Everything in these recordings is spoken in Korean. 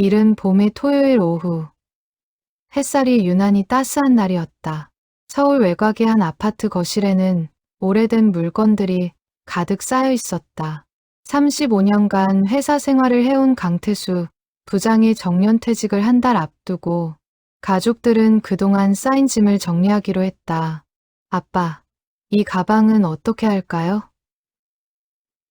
이른 봄의 토요일 오후. 햇살이 유난히 따스한 날이었다. 서울 외곽의 한 아파트 거실에는 오래된 물건들이 가득 쌓여 있었다. 35년간 회사 생활을 해온 강태수 부장이 정년퇴직을 한 달 앞두고 가족들은 그동안 쌓인 짐을 정리하기로 했다. 아빠, 이 가방은 어떻게 할까요?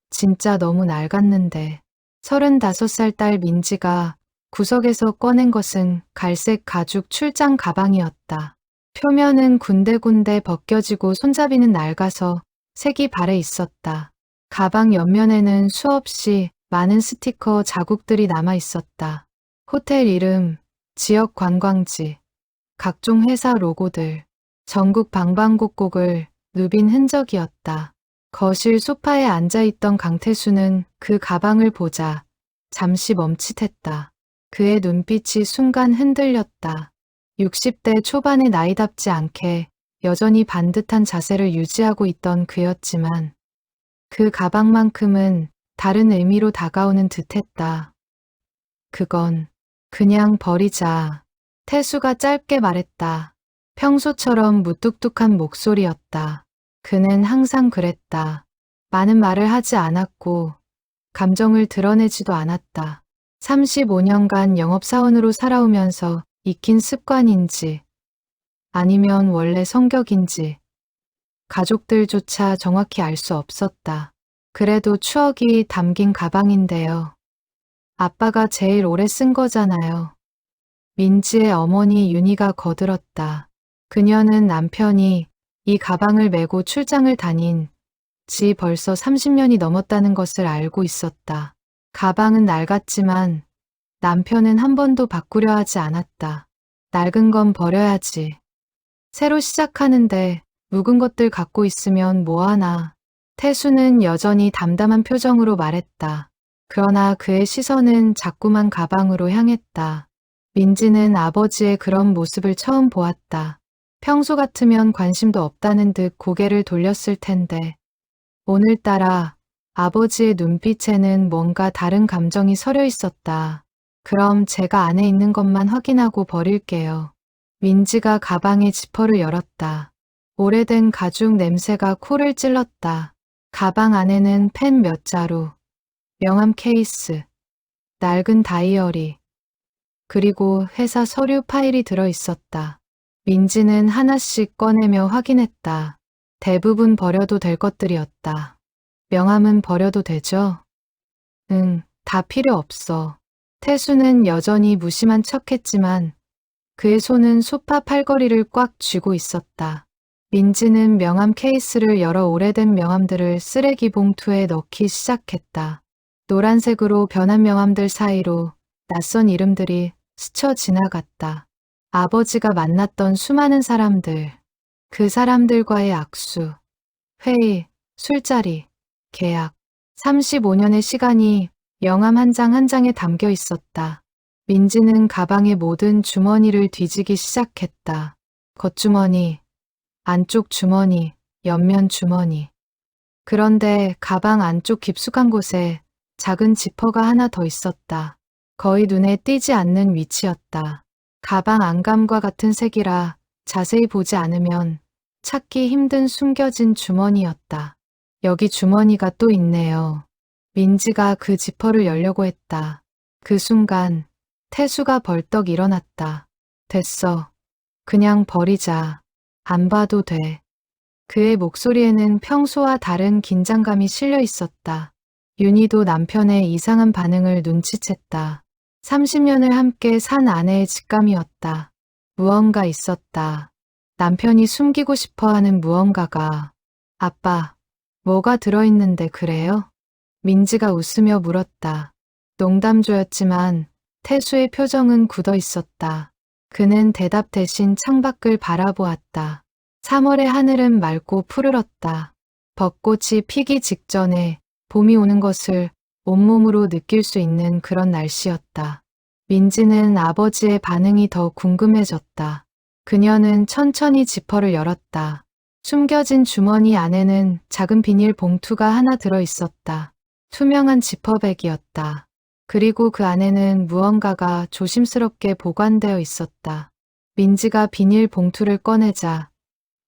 진짜 너무 낡았는데. 35살 딸 민지가 구석에서 꺼낸 것은 갈색 가죽 출장 가방이었다. 표면은 군데군데 벗겨지고 손잡이는 낡아서 색이 발해 있었다. 가방 옆면에는 수없이 많은 스티커 자국들이 남아 있었다. 호텔 이름, 지역 관광지, 각종 회사 로고들, 전국 방방곡곡을 누빈 흔적이었다. 거실 소파에 앉아있던 강태수는 그 가방을 보자 잠시 멈칫했다. 그의 눈빛이 순간 흔들렸다. 60대 초반의 나이답지 않게 여전히 반듯한 자세를 유지하고 있던 그였지만 그 가방만큼은 다른 의미로 다가오는 듯했다. 그건 그냥 버리자. 태수가 짧게 말했다. 평소처럼 무뚝뚝한 목소리였다. 그는 항상 그랬다. 많은 말을 하지 않았고 감정을 드러내지도 않았다. 35년간 영업사원으로 살아오면서 익힌 습관인지 아니면 원래 성격인지 가족들조차 정확히 알 수 없었다. 그래도 추억이 담긴 가방인데요. 아빠가 제일 오래 쓴 거잖아요. 민지의 어머니 윤희가 거들었다. 그녀는 남편이 이 가방을 메고 출장을 다닌 지 벌써 30년이 넘었다는 것을 알고 있었다. 가방은 낡았지만 남편은 한 번도 바꾸려 하지 않았다. 낡은 건 버려야지. 새로 시작하는데 묵은 것들 갖고 있으면 뭐하나. 태수는 여전히 담담한 표정으로 말했다. 그러나 그의 시선은 자꾸만 가방으로 향했다. 민지는 아버지의 그런 모습을 처음 보았다. 평소 같으면 관심도 없다는 듯 고개를 돌렸을 텐데 오늘따라 아버지의 눈빛에는 뭔가 다른 감정이 서려 있었다. 그럼 제가 안에 있는 것만 확인하고 버릴게요. 민지가 가방의 지퍼를 열었다. 오래된 가죽 냄새가 코를 찔렀다. 가방 안에는 펜 몇 자루, 명함 케이스, 낡은 다이어리, 그리고 회사 서류 파일이 들어 있었다. 민지는 하나씩 꺼내며 확인했다. 대부분 버려도 될 것들이었다. 명함은 버려도 되죠? 응, 다 필요 없어. 태수는 여전히 무심한 척했지만 그의 손은 소파 팔걸이를 꽉 쥐고 있었다. 민지는 명함 케이스를 열어 오래된 명함들을 쓰레기 봉투에 넣기 시작했다. 노란색으로 변한 명함들 사이로 낯선 이름들이 스쳐 지나갔다. 아버지가 만났던 수많은 사람들, 그 사람들과의 악수, 회의, 술자리, 계약, 35년의 시간이 명함 한 장 한 장에 담겨 있었다. 민지는 가방의 모든 주머니를 뒤지기 시작했다. 겉주머니, 안쪽 주머니, 옆면 주머니. 그런데 가방 안쪽 깊숙한 곳에 작은 지퍼가 하나 더 있었다. 거의 눈에 띄지 않는 위치였다. 가방 안감과 같은 색이라 자세히 보지 않으면 찾기 힘든 숨겨진 주머니였다. 여기 주머니가 또 있네요. 민지가 그 지퍼를 열려고 했다. 그 순간 태수가 벌떡 일어났다. 됐어. 그냥 버리자. 안 봐도 돼. 그의 목소리에는 평소와 다른 긴장감이 실려 있었다. 윤희도 남편의 이상한 반응을 눈치챘다. 30년을 함께 산 아내의 직감이었다. 무언가 있었다. 남편이 숨기고 싶어하는 무언가가. 아빠, 뭐가 들어있는데 그래요? 민지가 웃으며 물었다. 농담조였지만 태수의 표정은 굳어 있었다. 그는 대답 대신 창밖을 바라보았다. 3월의 하늘은 맑고 푸르렀다. 벚꽃이 피기 직전에 봄이 오는 것을 온몸으로 느낄 수 있는 그런 날씨였다. 민지는 아버지의 반응이 더 궁금해졌다. 그녀는 천천히 지퍼를 열었다. 숨겨진 주머니 안에는 작은 비닐 봉투가 하나 들어 있었다. 투명한 지퍼백이었다. 그리고 그 안에는 무언가가 조심스럽게 보관되어 있었다. 민지가 비닐 봉투를 꺼내자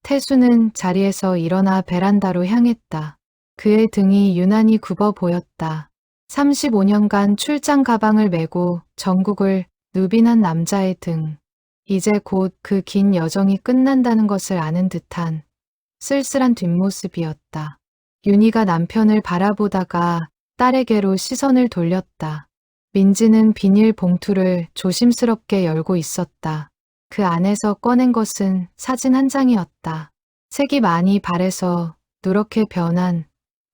태수는 자리에서 일어나 베란다로 향했다. 그의 등이 유난히 굽어 보였다. 35년간 출장 가방을 메고 전국을 누빈한 남자의 등. 이제 곧 그 긴 여정이 끝난다는 것을 아는 듯한 쓸쓸한 뒷모습이었다. 윤희가 남편을 바라보다가 딸에게로 시선을 돌렸다. 민지는 비닐 봉투를 조심스럽게 열고 있었다. 그 안에서 꺼낸 것은 사진 한 장이었다. 색이 많이 바래서 누렇게 변한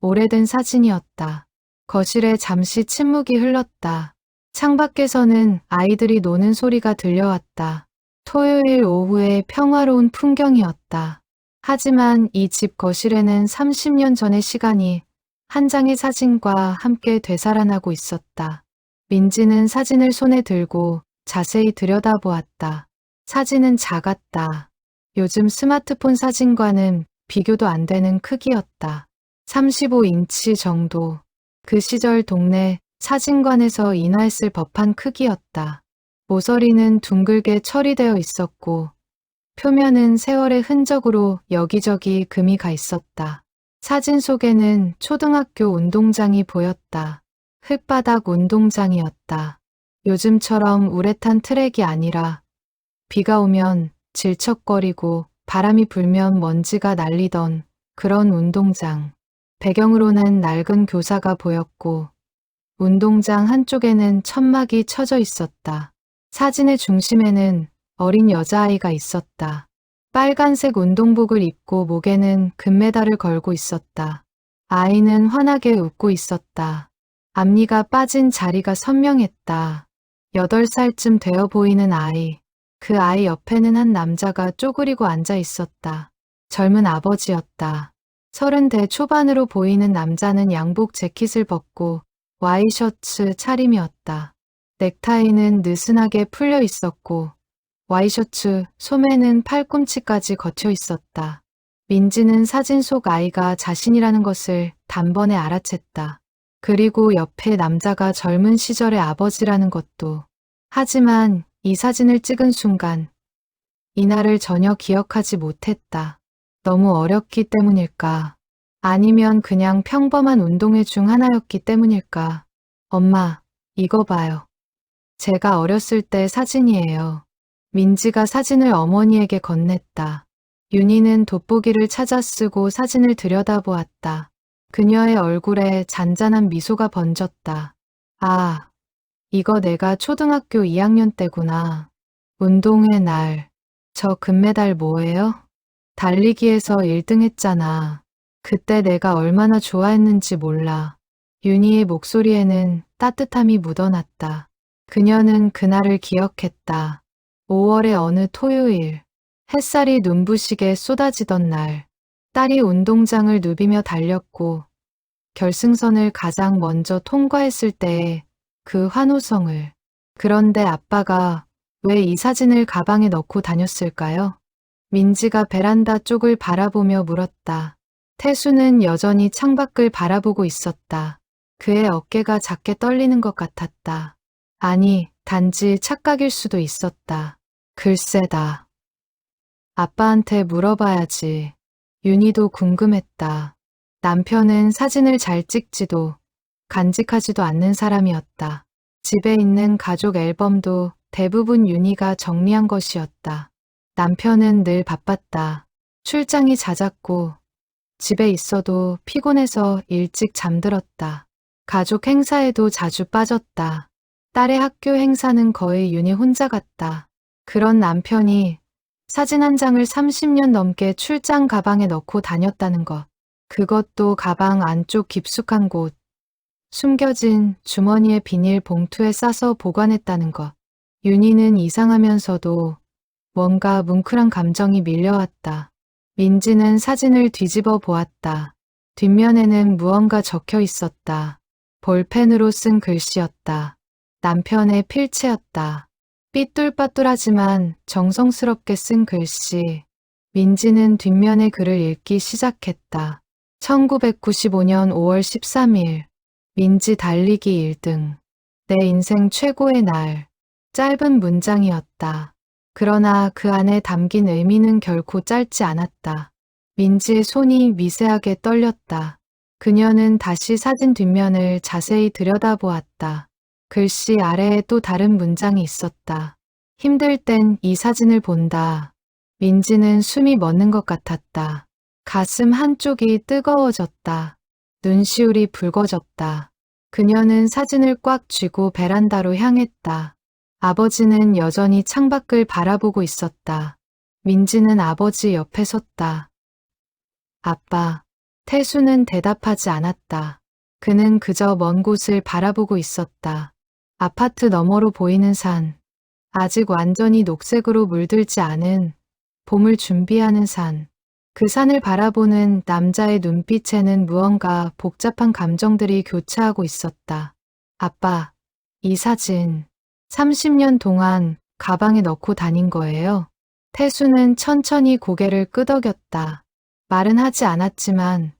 오래된 사진이었다. 거실에 잠시 침묵이 흘렀다. 창밖에서는 아이들이 노는 소리가 들려왔다. 토요일 오후의 평화로운 풍경이었다. 하지만 이 집 거실에는 30년 전의 시간이 한 장의 사진과 함께 되살아나고 있었다. 민지는 사진을 손에 들고 자세히 들여다보았다. 사진은 작았다. 요즘 스마트폰 사진과는 비교도 안 되는 크기였다. 35인치 정도. 그 시절 동네 사진관에서 인화했을 법한 크기였다. 모서리는 둥글게 처리되어 있었고 표면은 세월의 흔적으로 여기저기 금이 가 있었다. 사진 속에는 초등학교 운동장이 보였다. 흙바닥 운동장이었다. 요즘처럼 우레탄 트랙이 아니라 비가 오면 질척거리고 바람이 불면 먼지가 날리던 그런 운동장. 배경으로는 낡은 교사가 보였고 운동장 한쪽에는 천막이 쳐져 있었다. 사진의 중심에는 어린 여자아이가 있었다. 빨간색 운동복을 입고 목에는 금메달을 걸고 있었다. 아이는 환하게 웃고 있었다. 앞니가 빠진 자리가 선명했다. 8살쯤 되어 보이는 아이. 그 아이 옆에는 한 남자가 쪼그리고 앉아 있었다. 젊은 아버지였다. 30대 초반으로 보이는 남자는 양복 재킷을 벗고 와이셔츠 차림이었다. 넥타이는 느슨하게 풀려 있었고 와이셔츠 소매는 팔꿈치까지 걷혀 있었다. 민지는 사진 속 아이가 자신이라는 것을 단번에 알아챘다. 그리고 옆에 남자가 젊은 시절의 아버지라는 것도. 하지만 이 사진을 찍은 순간 이날을 전혀 기억하지 못했다. 너무 어렸기 때문일까? 아니면 그냥 평범한 운동회 중 하나였기 때문일까? 엄마, 이거 봐요. 제가 어렸을 때 사진이에요. 민지가 사진을 어머니에게 건넸다. 윤희는 돋보기를 찾아 쓰고 사진을 들여다보았다. 그녀의 얼굴에 잔잔한 미소가 번졌다. 아, 이거 내가 초등학교 2학년 때구나. 운동회 날. 저 금메달 뭐예요? 달리기에서 1등 했잖아. 그때 내가 얼마나 좋아했는지 몰라. 윤희의 목소리에는 따뜻함이 묻어났다. 그녀는 그날을 기억했다. 5월의 어느 토요일, 햇살이 눈부시게 쏟아지던 날, 딸이 운동장을 누비며 달렸고 결승선을 가장 먼저 통과했을 때의 그 환호성을. 그런데 아빠가 왜 이 사진을 가방에 넣고 다녔을까요? 민지가 베란다 쪽을 바라보며 물었다. 태수는 여전히 창밖을 바라보고 있었다. 그의 어깨가 작게 떨리는 것 같았다. 아니, 단지 착각일 수도 있었다. 글쎄다. 아빠한테 물어봐야지. 윤희도 궁금했다. 남편은 사진을 잘 찍지도 간직하지도 않는 사람이었다. 집에 있는 가족 앨범도 대부분 윤희가 정리한 것이었다. 남편은 늘 바빴다. 출장이 잦았고 집에 있어도 피곤해서 일찍 잠들었다. 가족 행사에도 자주 빠졌다. 딸의 학교 행사는 거의 윤희 혼자 갔다. 그런 남편이 사진 한 장을 30년 넘게 출장 가방에 넣고 다녔다는 것. 그것도 가방 안쪽 깊숙한 곳. 숨겨진 주머니의 비닐 봉투에 싸서 보관했다는 것. 윤희는 이상하면서도 뭔가 뭉클한 감정이 밀려왔다. 민지는 사진을 뒤집어 보았다. 뒷면에는 무언가 적혀 있었다. 볼펜으로 쓴 글씨였다. 남편의 필체였다. 삐뚤빠뚤하지만 정성스럽게 쓴 글씨. 민지는 뒷면의 글을 읽기 시작했다. 1995년 5월 13일 민지 달리기 1등. 내 인생 최고의 날. 짧은 문장이었다. 그러나 그 안에 담긴 의미는 결코 짧지 않았다. 민지의 손이 미세하게 떨렸다. 그녀는 다시 사진 뒷면을 자세히 들여다보았다. 글씨 아래에 또 다른 문장이 있었다. 힘들 땐 이 사진을 본다. 민지는 숨이 멎는 것 같았다. 가슴 한쪽이 뜨거워졌다. 눈시울이 붉어졌다. 그녀는 사진을 꽉 쥐고 베란다로 향했다. 아버지는 여전히 창밖을 바라보고 있었다. 민지는 아버지 옆에 섰다. 아빠. 태수는 대답하지 않았다. 그는 그저 먼 곳을 바라보고 있었다. 아파트 너머로 보이는 산. 아직 완전히 녹색으로 물들지 않은 봄을 준비하는 산. 그 산을 바라보는 남자의 눈빛에는 무언가 복잡한 감정들이 교차하고 있었다. 아빠, 이 사진 30년 동안 가방에 넣고 다닌 거예요? 태수는 천천히 고개를 끄덕였다. 말은 하지 않았지만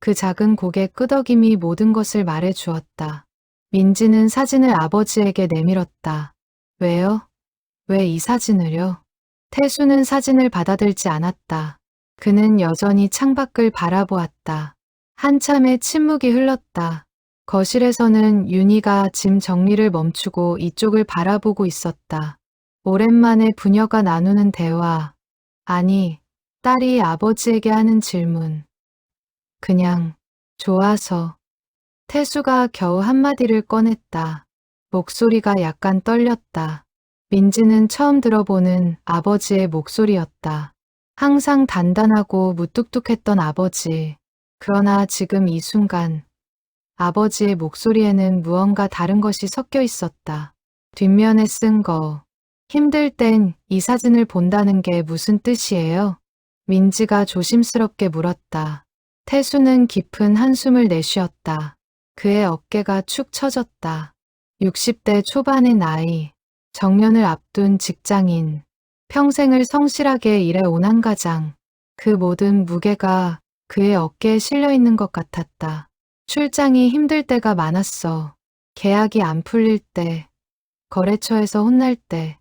그 작은 고개 끄덕임이 모든 것을 말해 주었다. 민지는 사진을 아버지에게 내밀었다. 왜요? 왜 이 사진을요? 태수는 사진을 받아들지 않았다. 그는 여전히 창밖을 바라보았다. 한참의 침묵이 흘렀다. 거실에서는 윤희가 짐 정리를 멈추고 이쪽을 바라보고 있었다. 오랜만에 부녀가 나누는 대화. 아니, 딸이 아버지에게 하는 질문. 그냥 좋아서. 태수가 겨우 한마디를 꺼냈다. 목소리가 약간 떨렸다. 민지는 처음 들어보는 아버지의 목소리였다. 항상 단단하고 무뚝뚝했던 아버지. 그러나 지금 이 순간 아버지의 목소리에는 무언가 다른 것이 섞여 있었다. 뒷면에 쓴 거. 힘들 땐 이 사진을 본다는 게 무슨 뜻이에요? 민지가 조심스럽게 물었다. 태수는 깊은 한숨을 내쉬었다. 그의 어깨가 축 처졌다. 60대 초반의 나이, 정년을 앞둔 직장인, 평생을 성실하게 일해온 한 가장, 그 모든 무게가 그의 어깨에 실려 있는 것 같았다. 출장이 힘들 때가 많았어. 계약이 안 풀릴 때, 거래처에서 혼날 때,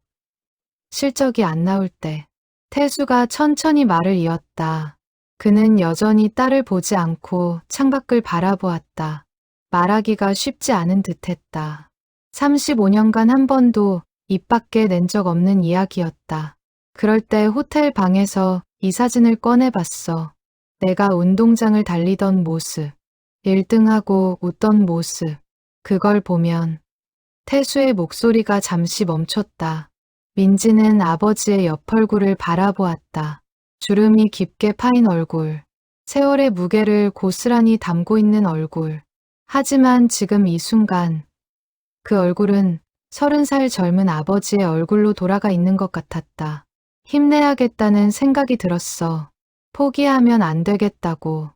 실적이 안 나올 때. 태수가 천천히 말을 이었다. 그는 여전히 딸을 보지 않고 창밖을 바라보았다. 말하기가 쉽지 않은 듯했다. 35년간 한 번도 입 밖에 낸 적 없는 이야기였다. 그럴 때 호텔 방에서 이 사진을 꺼내봤어. 내가 운동장을 달리던 모습, 1등하고 웃던 모습. 그걸 보면 태수의 목소리가 잠시 멈췄다. 민지는 아버지의 옆 얼굴을 바라보았다. 주름이 깊게 파인 얼굴, 세월의 무게를 고스란히 담고 있는 얼굴. 하지만 지금 이 순간 그 얼굴은 30살 젊은 아버지의 얼굴로 돌아가 있는 것 같았다. 힘내야겠다는 생각이 들었어. 포기하면 안 되겠다고.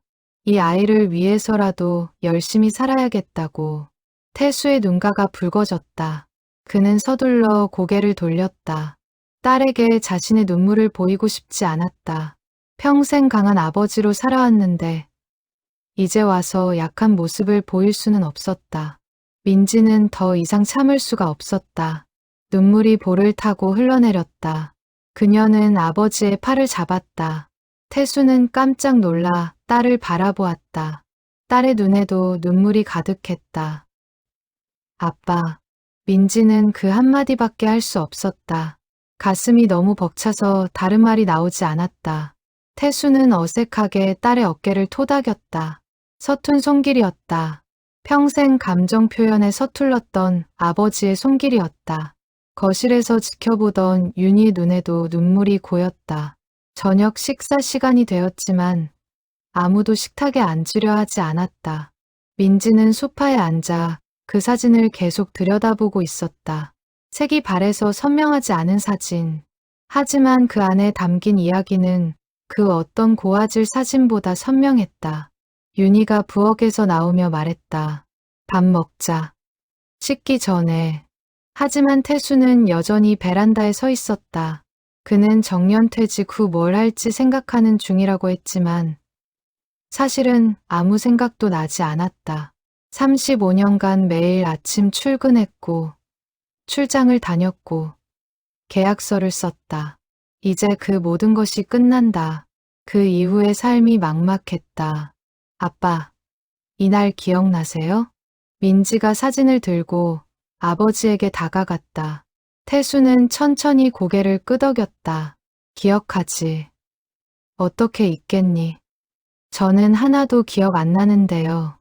이 아이를 위해서라도 열심히 살아야겠다고. 태수의 눈가가 붉어졌다. 그는 서둘러 고개를 돌렸다. 딸에게 자신의 눈물을 보이고 싶지 않았다. 평생 강한 아버지로 살아왔는데 이제 와서 약한 모습을 보일 수는 없었다. 민지는 더 이상 참을 수가 없었다. 눈물이 볼을 타고 흘러내렸다. 그녀는 아버지의 팔을 잡았다. 태수는 깜짝 놀라 딸을 바라보았다. 딸의 눈에도 눈물이 가득했다. 아빠. 민지는 그 한마디밖에 할 수 없었다. 가슴이 너무 벅차서 다른 말이 나오지 않았다. 태수는 어색하게 딸의 어깨를 토닥였다. 서툰 손길이었다. 평생 감정 표현에 서툴렀던 아버지의 손길이었다. 거실에서 지켜보던 윤희의 눈에도 눈물이 고였다. 저녁 식사 시간이 되었지만 아무도 식탁에 앉으려 하지 않았다. 민지는 소파에 앉아 그 사진을 계속 들여다보고 있었다. 색이 바래서 선명하지 않은 사진. 하지만 그 안에 담긴 이야기는 그 어떤 고화질 사진보다 선명했다. 윤희가 부엌에서 나오며 말했다. 밥 먹자. 씻기 전에. 하지만 태수는 여전히 베란다에 서 있었다. 그는 정년퇴직 후 뭘 할지 생각하는 중이라고 했지만 사실은 아무 생각도 나지 않았다. 35년간 매일 아침 출근했고, 출장을 다녔고, 계약서를 썼다. 이제 그 모든 것이 끝난다. 그 이후의 삶이 막막했다. 아빠, 이날 기억나세요? 민지가 사진을 들고 아버지에게 다가갔다. 태수는 천천히 고개를 끄덕였다. 기억하지. 어떻게 잊겠니? 저는 하나도 기억 안 나는데요.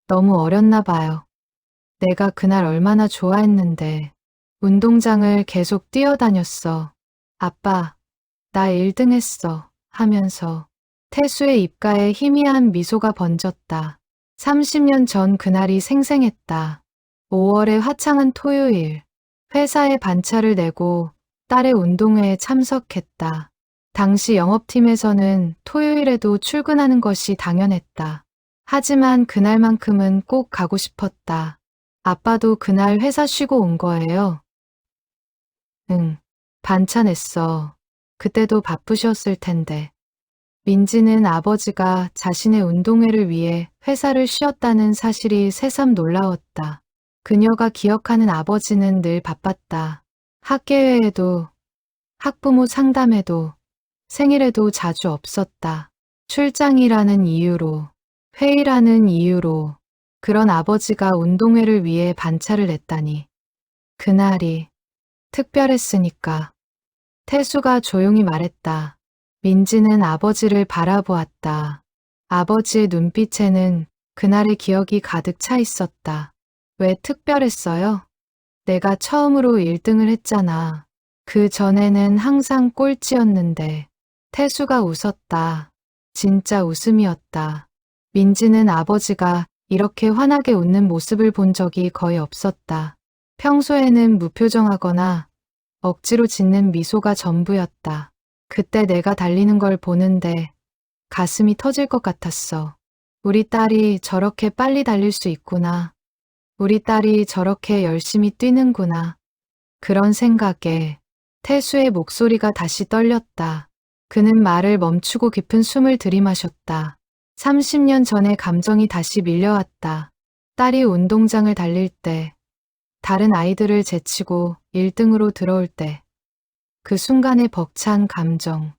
너무 어렸나 봐요. 내가 그날 얼마나 좋아했는데. 운동장을 계속 뛰어다녔어. 아빠, 나 1등 했어. 하면서 태수의 입가에 희미한 미소가 번졌다. 30년 전 그날이 생생했다. 5월의 화창한 토요일. 회사에 반차를 내고 딸의 운동회에 참석했다. 당시 영업팀에서는 토요일에도 출근하는 것이 당연했다. 하지만 그날만큼은 꼭 가고 싶었다. 아빠도 그날 회사 쉬고 온 거예요. 응, 반차 냈어. 그때도 바쁘셨을 텐데. 민지는 아버지가 자신의 운동회를 위해 회사를 쉬었다는 사실이 새삼 놀라웠다. 그녀가 기억하는 아버지는 늘 바빴다. 학계회에도, 학부모 상담에도, 생일에도 자주 없었다. 출장이라는 이유로, 회의라는 이유로, 그런 아버지가 운동회를 위해 반차를 냈다니. 그날이 특별했으니까. 태수가 조용히 말했다. 민지는 아버지를 바라보았다. 아버지의 눈빛에는 그날의 기억이 가득 차 있었다. 왜 특별했어요? 내가 처음으로 1등을 했잖아. 그 전에는 항상 꼴찌였는데. 태수가 웃었다. 진짜 웃음이었다. 민지는 아버지가 이렇게 환하게 웃는 모습을 본 적이 거의 없었다. 평소에는 무표정하거나 억지로 짓는 미소가 전부였다. 그때 내가 달리는 걸 보는데 가슴이 터질 것 같았어. 우리 딸이 저렇게 빨리 달릴 수 있구나. 우리 딸이 저렇게 열심히 뛰는구나. 그런 생각에 태수의 목소리가 다시 떨렸다. 그는 말을 멈추고 깊은 숨을 들이마셨다. 30년 전의 감정이 다시 밀려왔다. 딸이 운동장을 달릴 때, 다른 아이들을 제치고 1등으로 들어올 때, 그 순간의 벅찬 감정.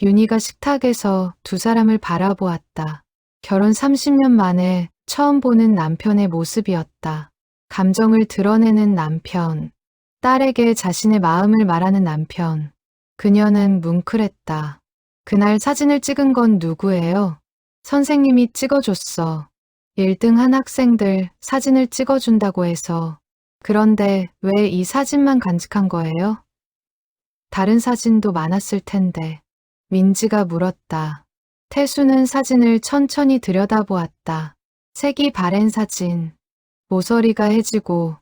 윤희가 식탁에서 두 사람을 바라보았다. 결혼 30년 만에 처음 보는 남편의 모습이었다. 감정을 드러내는 남편, 딸에게 자신의 마음을 말하는 남편. 그녀는 뭉클했다. 그날 사진을 찍은 건 누구예요? 선생님이 찍어줬어. 1등 한 학생들 사진을 찍어준다고 해서. 그런데 왜 이 사진만 간직한 거예요? 다른 사진도 많았을 텐데. 민지가 물었다. 태수는 사진을 천천히 들여다보았다. 색이 바랜 사진, 모서리가 해지고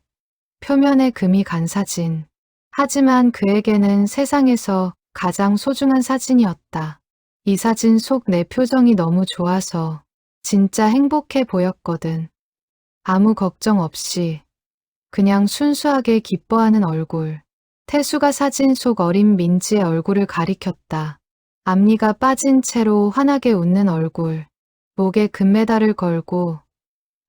표면에 금이 간 사진. 하지만 그에게는 세상에서 가장 소중한 사진이었다. 이 사진 속 내 표정이 너무 좋아서 진짜 행복해 보였거든. 아무 걱정 없이 그냥 순수하게 기뻐하는 얼굴. 태수가 사진 속 어린 민지의 얼굴을 가리켰다. 앞니가 빠진 채로 환하게 웃는 얼굴. 목에 금메달을 걸고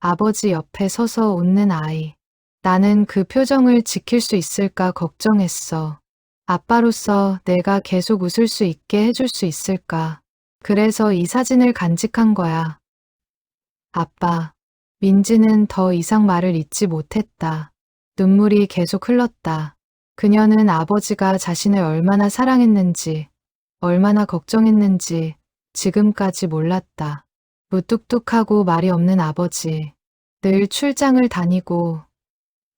아버지 옆에 서서 웃는 아이. 나는 그 표정을 지킬 수 있을까 걱정했어. 아빠로서 내가 계속 웃을 수 있게 해줄 수 있을까. 그래서 이 사진을 간직한 거야. 아빠, 민지는 더 이상 말을 잇지 못했다. 눈물이 계속 흘렀다. 그녀는 아버지가 자신을 얼마나 사랑했는지, 얼마나 걱정했는지 지금까지 몰랐다. 무뚝뚝하고 말이 없는 아버지, 늘 출장을 다니고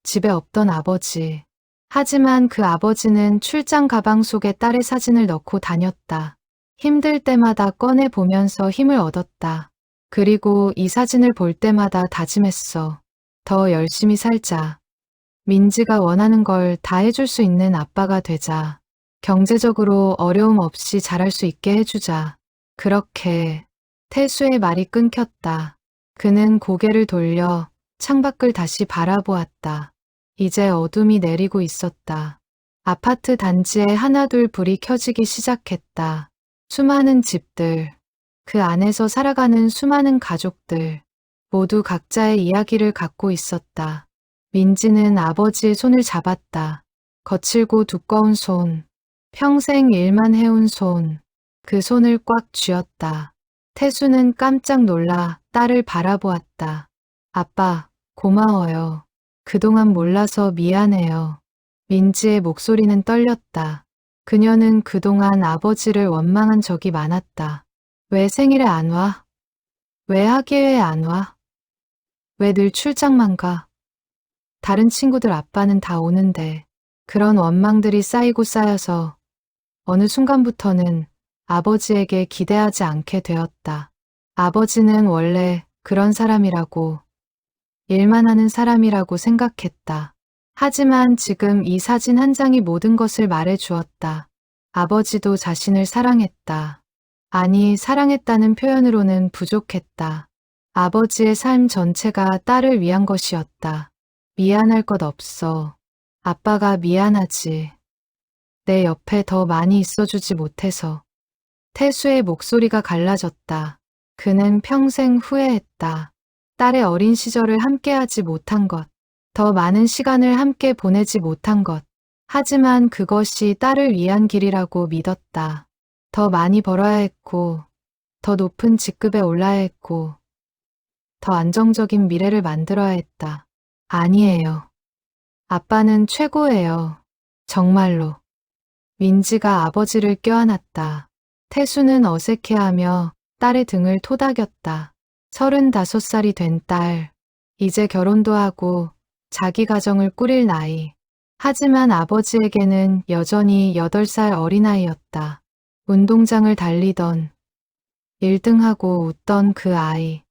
집에 없던 아버지. 하지만 그 아버지는 출장 가방 속에 딸의 사진을 넣고 다녔다. 힘들 때마다 꺼내 보면서 힘을 얻었다. 그리고 이 사진을 볼 때마다 다짐했어. 더 열심히 살자. 민지가 원하는 걸 다 해줄 수 있는 아빠가 되자. 경제적으로 어려움 없이 잘할 수 있게 해주자. 그렇게 태수의 말이 끊겼다. 그는 고개를 돌려 창밖을 다시 바라보았다. 이제 어둠이 내리고 있었다. 아파트 단지에 하나둘 불이 켜지기 시작했다. 수많은 집들, 그 안에서 살아가는 수많은 가족들, 모두 각자의 이야기를 갖고 있었다. 민지는 아버지의 손을 잡았다. 거칠고 두꺼운 손, 평생 일만 해온 손, 그 손을 꽉 쥐었다. 태수는 깜짝 놀라 딸을 바라보았다. 아빠, 고마워요. 그동안 몰라서 미안해요. 민지의 목소리는 떨렸다. 그녀는 그동안 아버지를 원망한 적이 많았다. 왜 생일에 안 와? 왜 학예회에 안 와? 왜 늘 출장만 가? 다른 친구들 아빠는 다 오는데. 그런 원망들이 쌓이고 쌓여서 어느 순간부터는 아버지에게 기대하지 않게 되었다. 아버지는 원래 그런 사람이라고, 일만 하는 사람이라고 생각했다. 하지만 지금 이 사진 한 장이 모든 것을 말해 주었다. 아버지도 자신을 사랑했다. 아니, 사랑했다는 표현으로는 부족했다. 아버지의 삶 전체가 딸을 위한 것이었다. 미안할 것 없어. 아빠가 미안하지. 내 옆에 더 많이 있어주지 못해서. 태수의 목소리가 갈라졌다. 그는 평생 후회했다. 딸의 어린 시절을 함께하지 못한 것, 더 많은 시간을 함께 보내지 못한 것. 하지만 그것이 딸을 위한 길이라고 믿었다. 더 많이 벌어야 했고, 더 높은 직급에 올라야 했고, 더 안정적인 미래를 만들어야 했다. 아니에요. 아빠는 최고예요. 정말로. 민지가 아버지를 껴안았다. 태수는 어색해하며 딸의 등을 토닥였다. 35살이 된 딸. 이제 결혼도 하고 자기 가정을 꾸릴 나이. 하지만 아버지에게는 여전히 8살 어린아이였다. 운동장을 달리던 1등하고 웃던 그 아이.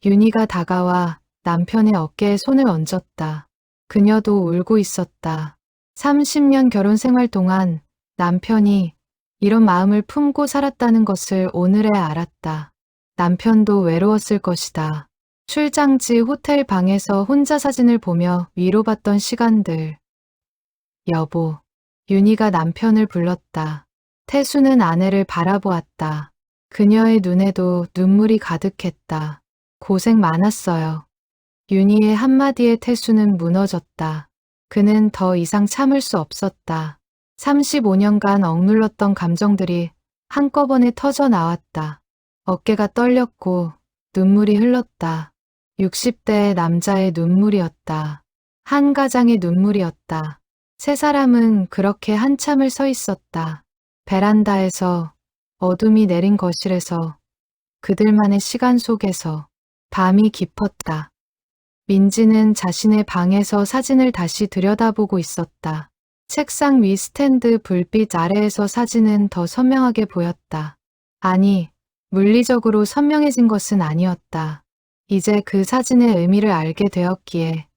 윤희가 다가와 남편의 어깨에 손을 얹었다. 그녀도 울고 있었다. 30년 결혼 생활 동안 남편이 이런 마음을 품고 살았다는 것을 오늘에 알았다. 남편도 외로웠을 것이다. 출장지 호텔 방에서 혼자 사진을 보며 위로받던 시간들. 여보, 윤희가 남편을 불렀다. 태수는 아내를 바라보았다. 그녀의 눈에도 눈물이 가득했다. 고생 많았어요. 윤희의 한마디에 태수는 무너졌다. 그는 더 이상 참을 수 없었다. 35년간 억눌렀던 감정들이 한꺼번에 터져 나왔다. 어깨가 떨렸고 눈물이 흘렀다. 60대의 남자의 눈물이었다. 한 가장의 눈물이었다. 세 사람은 그렇게 한참을 서 있었다. 베란다에서, 어둠이 내린 거실에서, 그들만의 시간 속에서 밤이 깊었다. 민지는 자신의 방에서 사진을 다시 들여다보고 있었다. 책상 위 스탠드 불빛 아래에서 사진은 더 선명하게 보였다. 아니, 물리적으로 선명해진 것은 아니었다. 이제 그 사진의 의미를 알게 되었기에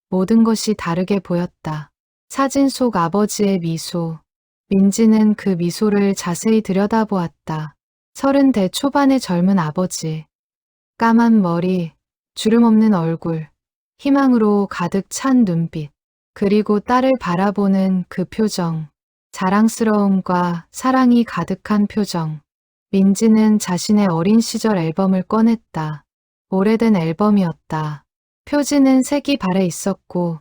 모든 것이 다르게 보였다. 사진 속 아버지의 미소. 민지는 그 미소를 자세히 들여다보았다. 30대 초반의 젊은 아버지. 까만 머리, 주름 없는 얼굴, 희망으로 가득 찬 눈빛, 그리고 딸을 바라보는 그 표정, 자랑스러움과 사랑이 가득한 표정. 민지는 자신의 어린 시절 앨범을 꺼냈다. 오래된 앨범이었다. 표지는 색이 발해 있었고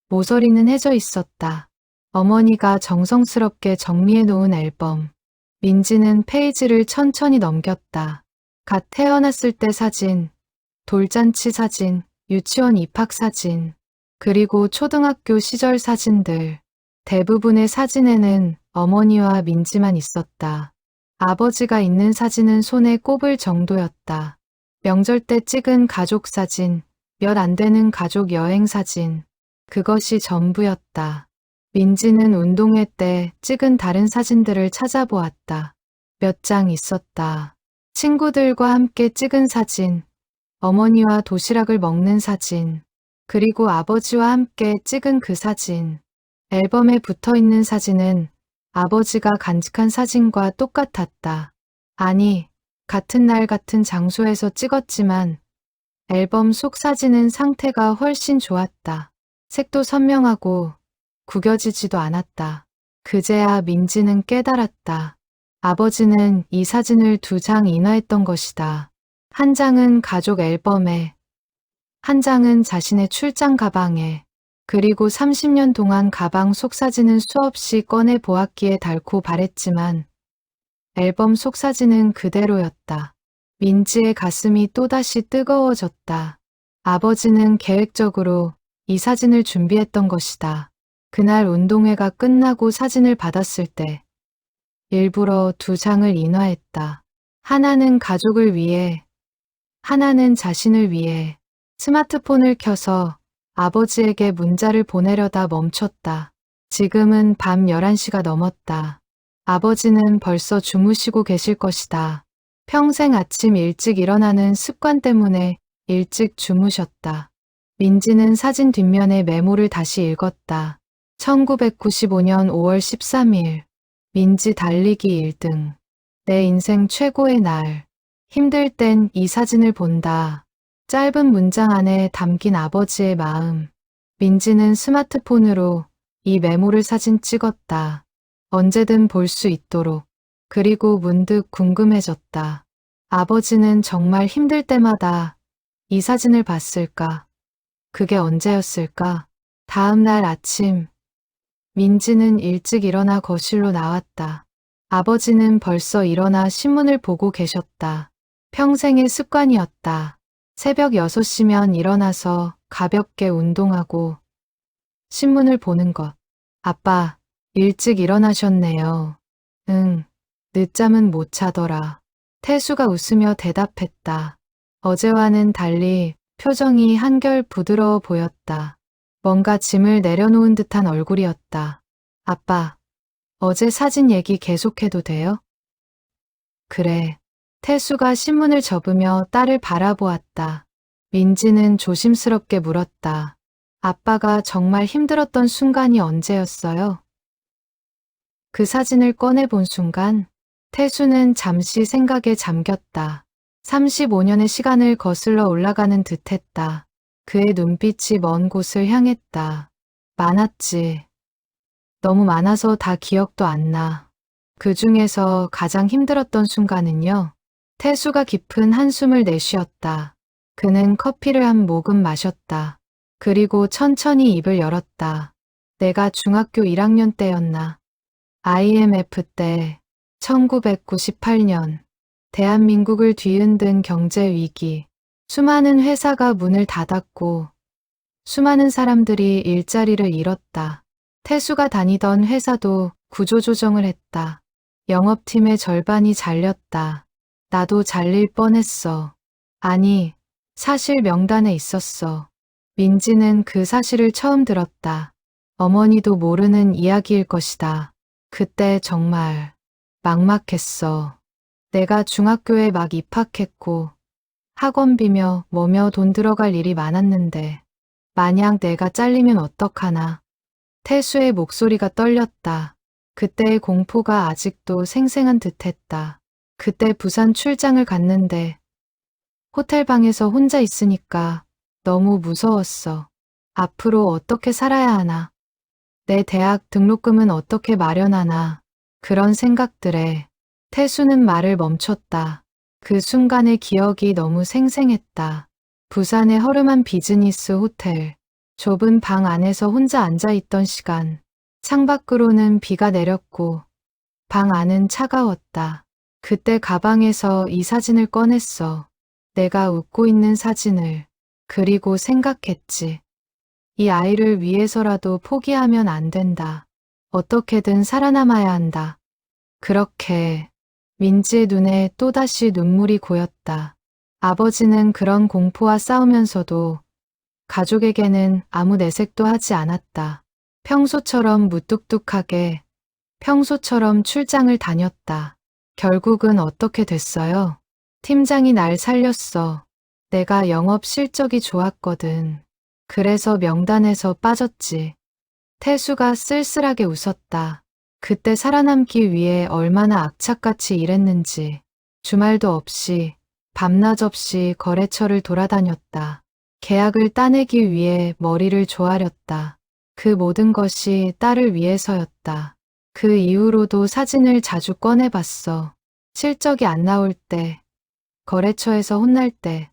모서리는 해져 있었다. 어머니가 정성스럽게 정리해 놓은 앨범. 민지는 페이지를 천천히 넘겼다. 갓 태어났을 때 사진, 돌잔치 사진, 유치원 입학 사진, 그리고 초등학교 시절 사진들. 대부분의 사진에는 어머니와 민지만 있었다. 아버지가 있는 사진은 손에 꼽을 정도였다. 명절 때 찍은 가족 사진, 몇 안 되는 가족 여행 사진. 그것이 전부였다. 민지는 운동회 때 찍은 다른 사진들을 찾아보았다. 몇 장 있었다. 친구들과 함께 찍은 사진, 어머니와 도시락을 먹는 사진, 그리고 아버지와 함께 찍은 그 사진. 앨범에 붙어 있는 사진은 아버지가 간직한 사진과 똑같았다. 아니, 같은 날 같은 장소에서 찍었지만 앨범 속 사진은 상태가 훨씬 좋았다. 색도 선명하고 구겨지지도 않았다. 그제야 민지는 깨달았다. 아버지는 이 사진을 2장 인화했던 것이다. 한 장은 가족 앨범에, 한 장은 자신의 출장 가방에, 그리고 30년 동안 가방 속 사진은 수없이 꺼내 보았기에 닳고 바랬지만 앨범 속 사진은 그대로였다. 민지의 가슴이 또다시 뜨거워졌다. 아버지는 계획적으로 이 사진을 준비했던 것이다. 그날 운동회가 끝나고 사진을 받았을 때 일부러 두 장을 인화했다. 하나는 가족을 위해, 하나는 자신을 위해. 스마트폰을 켜서 아버지에게 문자를 보내려다 멈췄다. 지금은 밤 11시가 넘었다. 아버지는 벌써 주무시고 계실 것이다. 평생 아침 일찍 일어나는 습관 때문에 일찍 주무셨다. 민지는 사진 뒷면의 메모를 다시 읽었다. 1995년 5월 13일. 민지 달리기 1등. 내 인생 최고의 날. 힘들 땐 이 사진을 본다. 짧은 문장 안에 담긴 아버지의 마음. 민지는 스마트폰으로 이 메모를 사진 찍었다. 언제든 볼 수 있도록. 그리고 문득 궁금해졌다. 아버지는 정말 힘들 때마다 이 사진을 봤을까? 그게 언제였을까? 다음 날 아침, 민지는 일찍 일어나 거실로 나왔다. 아버지는 벌써 일어나 신문을 보고 계셨다. 평생의 습관이었다. 새벽 6시면 일어나서 가볍게 운동하고 신문을 보는 것. 아빠, 일찍 일어나셨네요. 응, 늦잠은 못 자더라. 태수가 웃으며 대답했다. 어제와는 달리 표정이 한결 부드러워 보였다. 뭔가 짐을 내려놓은 듯한 얼굴이었다. 아빠, 어제 사진 얘기 계속해도 돼요? 그래. 태수가 신문을 접으며 딸을 바라보았다. 민지는 조심스럽게 물었다. 아빠가 정말 힘들었던 순간이 언제였어요? 그 사진을 꺼내본 순간, 태수는 잠시 생각에 잠겼다. 35년의 시간을 거슬러 올라가는 듯했다. 그의 눈빛이 먼 곳을 향했다. 많았지. 너무 많아서 다 기억도 안 나. 그 중에서 가장 힘들었던 순간은요. 태수가 깊은 한숨을 내쉬었다. 그는 커피를 한 모금 마셨다. 그리고 천천히 입을 열었다. 내가 중학교 1학년 때였나. IMF 때 1998년 대한민국을 뒤흔든 경제 위기. 수많은 회사가 문을 닫았고 수많은 사람들이 일자리를 잃었다. 태수가 다니던 회사도 구조조정을 했다. 영업팀의 절반이 잘렸다. 나도 잘릴 뻔했어. 아니, 사실 명단에 있었어. 민지는 그 사실을 처음 들었다. 어머니도 모르는 이야기일 것이다. 그때 정말 막막했어. 내가 중학교에 막 입학했고 학원비며 뭐며 돈 들어갈 일이 많았는데 만약 내가 잘리면 어떡하나. 태수의 목소리가 떨렸다. 그때의 공포가 아직도 생생한 듯했다. 그때 부산 출장을 갔는데 호텔방에서 혼자 있으니까 너무 무서웠어. 앞으로 어떻게 살아야 하나. 내 대학 등록금은 어떻게 마련하나. 그런 생각들에 태수는 말을 멈췄다. 그 순간의 기억이 너무 생생했다. 부산의 허름한 비즈니스 호텔. 좁은 방 안에서 혼자 앉아있던 시간. 창밖으로는 비가 내렸고 방 안은 차가웠다. 그때 가방에서 이 사진을 꺼냈어. 내가 웃고 있는 사진을. 그리고 생각했지. 이 아이를 위해서라도 포기하면 안 된다. 어떻게든 살아남아야 한다. 그렇게 민지의 눈에 또다시 눈물이 고였다. 아버지는 그런 공포와 싸우면서도 가족에게는 아무 내색도 하지 않았다. 평소처럼 무뚝뚝하게, 평소처럼 출장을 다녔다. 결국은 어떻게 됐어요? 팀장이 날 살렸어. 내가 영업 실적이 좋았거든. 그래서 명단에서 빠졌지. 태수가 쓸쓸하게 웃었다. 그때 살아남기 위해 얼마나 악착같이 일했는지. 주말도 없이, 밤낮 없이 거래처를 돌아다녔다. 계약을 따내기 위해 머리를 조아렸다. 그 모든 것이 딸을 위해서였다. 그 이후로도 사진을 자주 꺼내봤어. 실적이 안 나올 때, 거래처에서 혼날 때,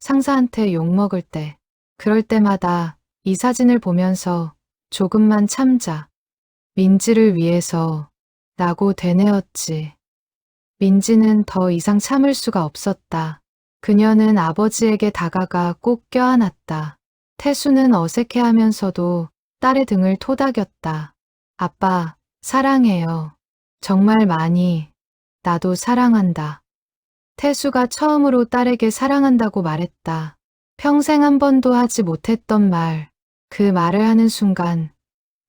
상사한테 욕먹을 때. 그럴 때마다 이 사진을 보면서 조금만 참자. 민지를 위해서 라고 되뇌었지. 민지는 더 이상 참을 수가 없었다. 그녀는 아버지에게 다가가 꼭 껴안았다. 태수는 어색해하면서도 딸의 등을 토닥였다. 아빠, 사랑해요. 정말 많이. 나도 사랑한다. 태수가 처음으로 딸에게 사랑한다고 말했다. 평생 한 번도 하지 못했던 말. 그 말을 하는 순간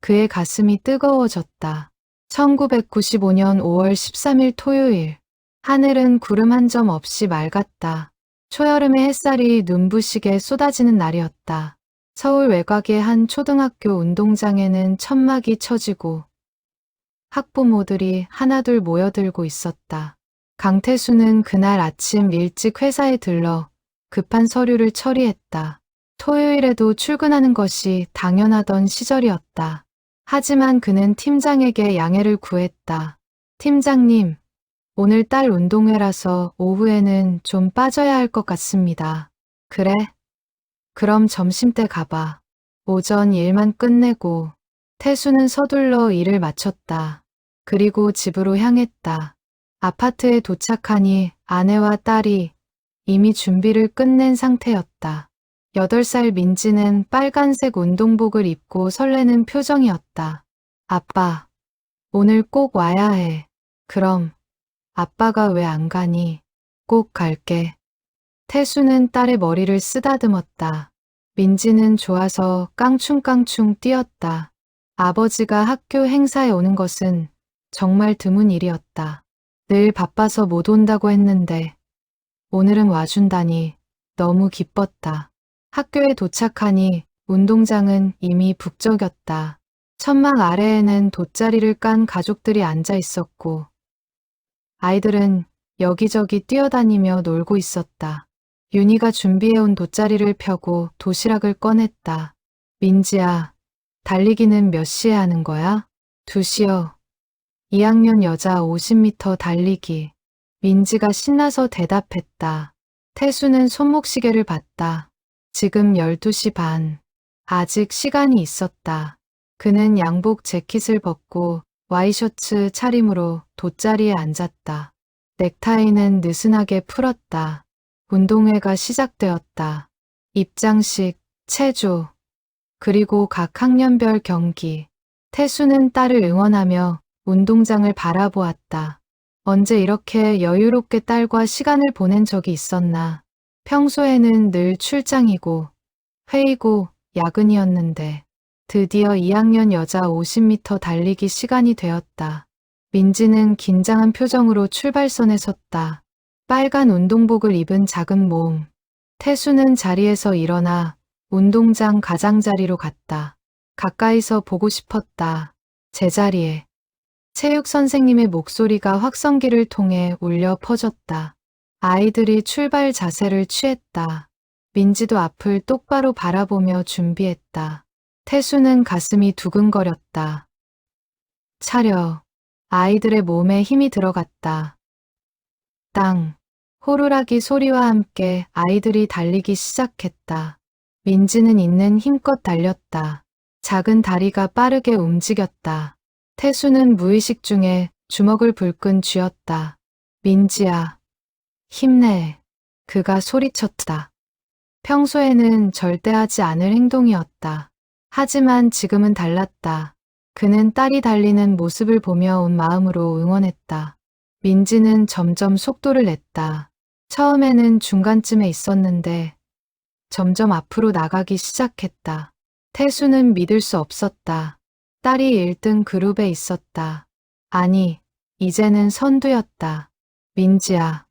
그의 가슴이 뜨거워졌다. 1995년 5월 13일 토요일. 하늘은 구름 한 점 없이 맑았다. 초여름의 햇살이 눈부시게 쏟아지는 날이었다. 서울 외곽의 한 초등학교 운동장에는 천막이 쳐지고 학부모들이 하나둘 모여들고 있었다. 강태수는 그날 아침 일찍 회사에 들러 급한 서류를 처리했다. 토요일에도 출근하는 것이 당연하던 시절이었다. 하지만 그는 팀장에게 양해를 구했다. 팀장님, 오늘 딸 운동회라서 오후에는 좀 빠져야 할 것 같습니다. 그래? 그럼 점심때 가봐. 오전 일만 끝내고. 태수는 서둘러 일을 마쳤다. 그리고 집으로 향했다. 아파트에 도착하니 아내와 딸이 이미 준비를 끝낸 상태였다. 8살 민지는 빨간색 운동복을 입고 설레는 표정이었다. 아빠, 오늘 꼭 와야 해. 그럼, 아빠가 왜 안 가니? 꼭 갈게. 태수는 딸의 머리를 쓰다듬었다. 민지는 좋아서 깡충깡충 뛰었다. 아버지가 학교 행사에 오는 것은 정말 드문 일이었다. 늘 바빠서 못 온다고 했는데 오늘은 와준다니 너무 기뻤다. 학교에 도착하니 운동장은 이미 북적였다. 천막 아래에는 돗자리를 깐 가족들이 앉아 있었고 아이들은 여기저기 뛰어다니며 놀고 있었다. 윤희가 준비해온 돗자리를 펴고 도시락을 꺼냈다. 민지야, 달리기는 몇 시에 하는 거야? 2시요. 2학년 여자 50m 달리기. 민지가 신나서 대답했다. 태수는 손목시계를 봤다. 지금 12시 반. 아직 시간이 있었다. 그는 양복 재킷을 벗고 와이셔츠 차림으로 돗자리에 앉았다. 넥타이는 느슨하게 풀었다. 운동회가 시작되었다. 입장식, 체조, 그리고 각 학년별 경기. 태수는 딸을 응원하며 운동장을 바라보았다. 언제 이렇게 여유롭게 딸과 시간을 보낸 적이 있었나. 평소에는 늘 출장이고 회의고 야근이었는데 드디어 2학년 여자 50m 달리기 시간이 되었다. 민지는 긴장한 표정으로 출발선에 섰다. 빨간 운동복을 입은 작은 몸. 태수는 자리에서 일어나 운동장 가장자리로 갔다. 가까이서 보고 싶었다. 제자리에. 체육 선생님의 목소리가 확성기를 통해 울려 퍼졌다. 아이들이 출발 자세를 취했다. 민지도 앞을 똑바로 바라보며 준비했다. 태수는 가슴이 두근거렸다. 차려. 아이들의 몸에 힘이 들어갔다. 땅. 호루라기 소리와 함께 아이들이 달리기 시작했다. 민지는 있는 힘껏 달렸다. 작은 다리가 빠르게 움직였다. 태수는 무의식 중에 주먹을 불끈 쥐었다. 민지야, 힘내. 그가 소리쳤다. 평소에는 절대 하지 않을 행동이었다. 하지만 지금은 달랐다. 그는 딸이 달리는 모습을 보며 온 마음으로 응원했다. 민지는 점점 속도를 냈다. 처음에는 중간쯤에 있었는데 점점 앞으로 나가기 시작했다. 태수는 믿을 수 없었다. 딸이 1등 그룹에 있었다. 아니, 이제는 선두였다. 민지야,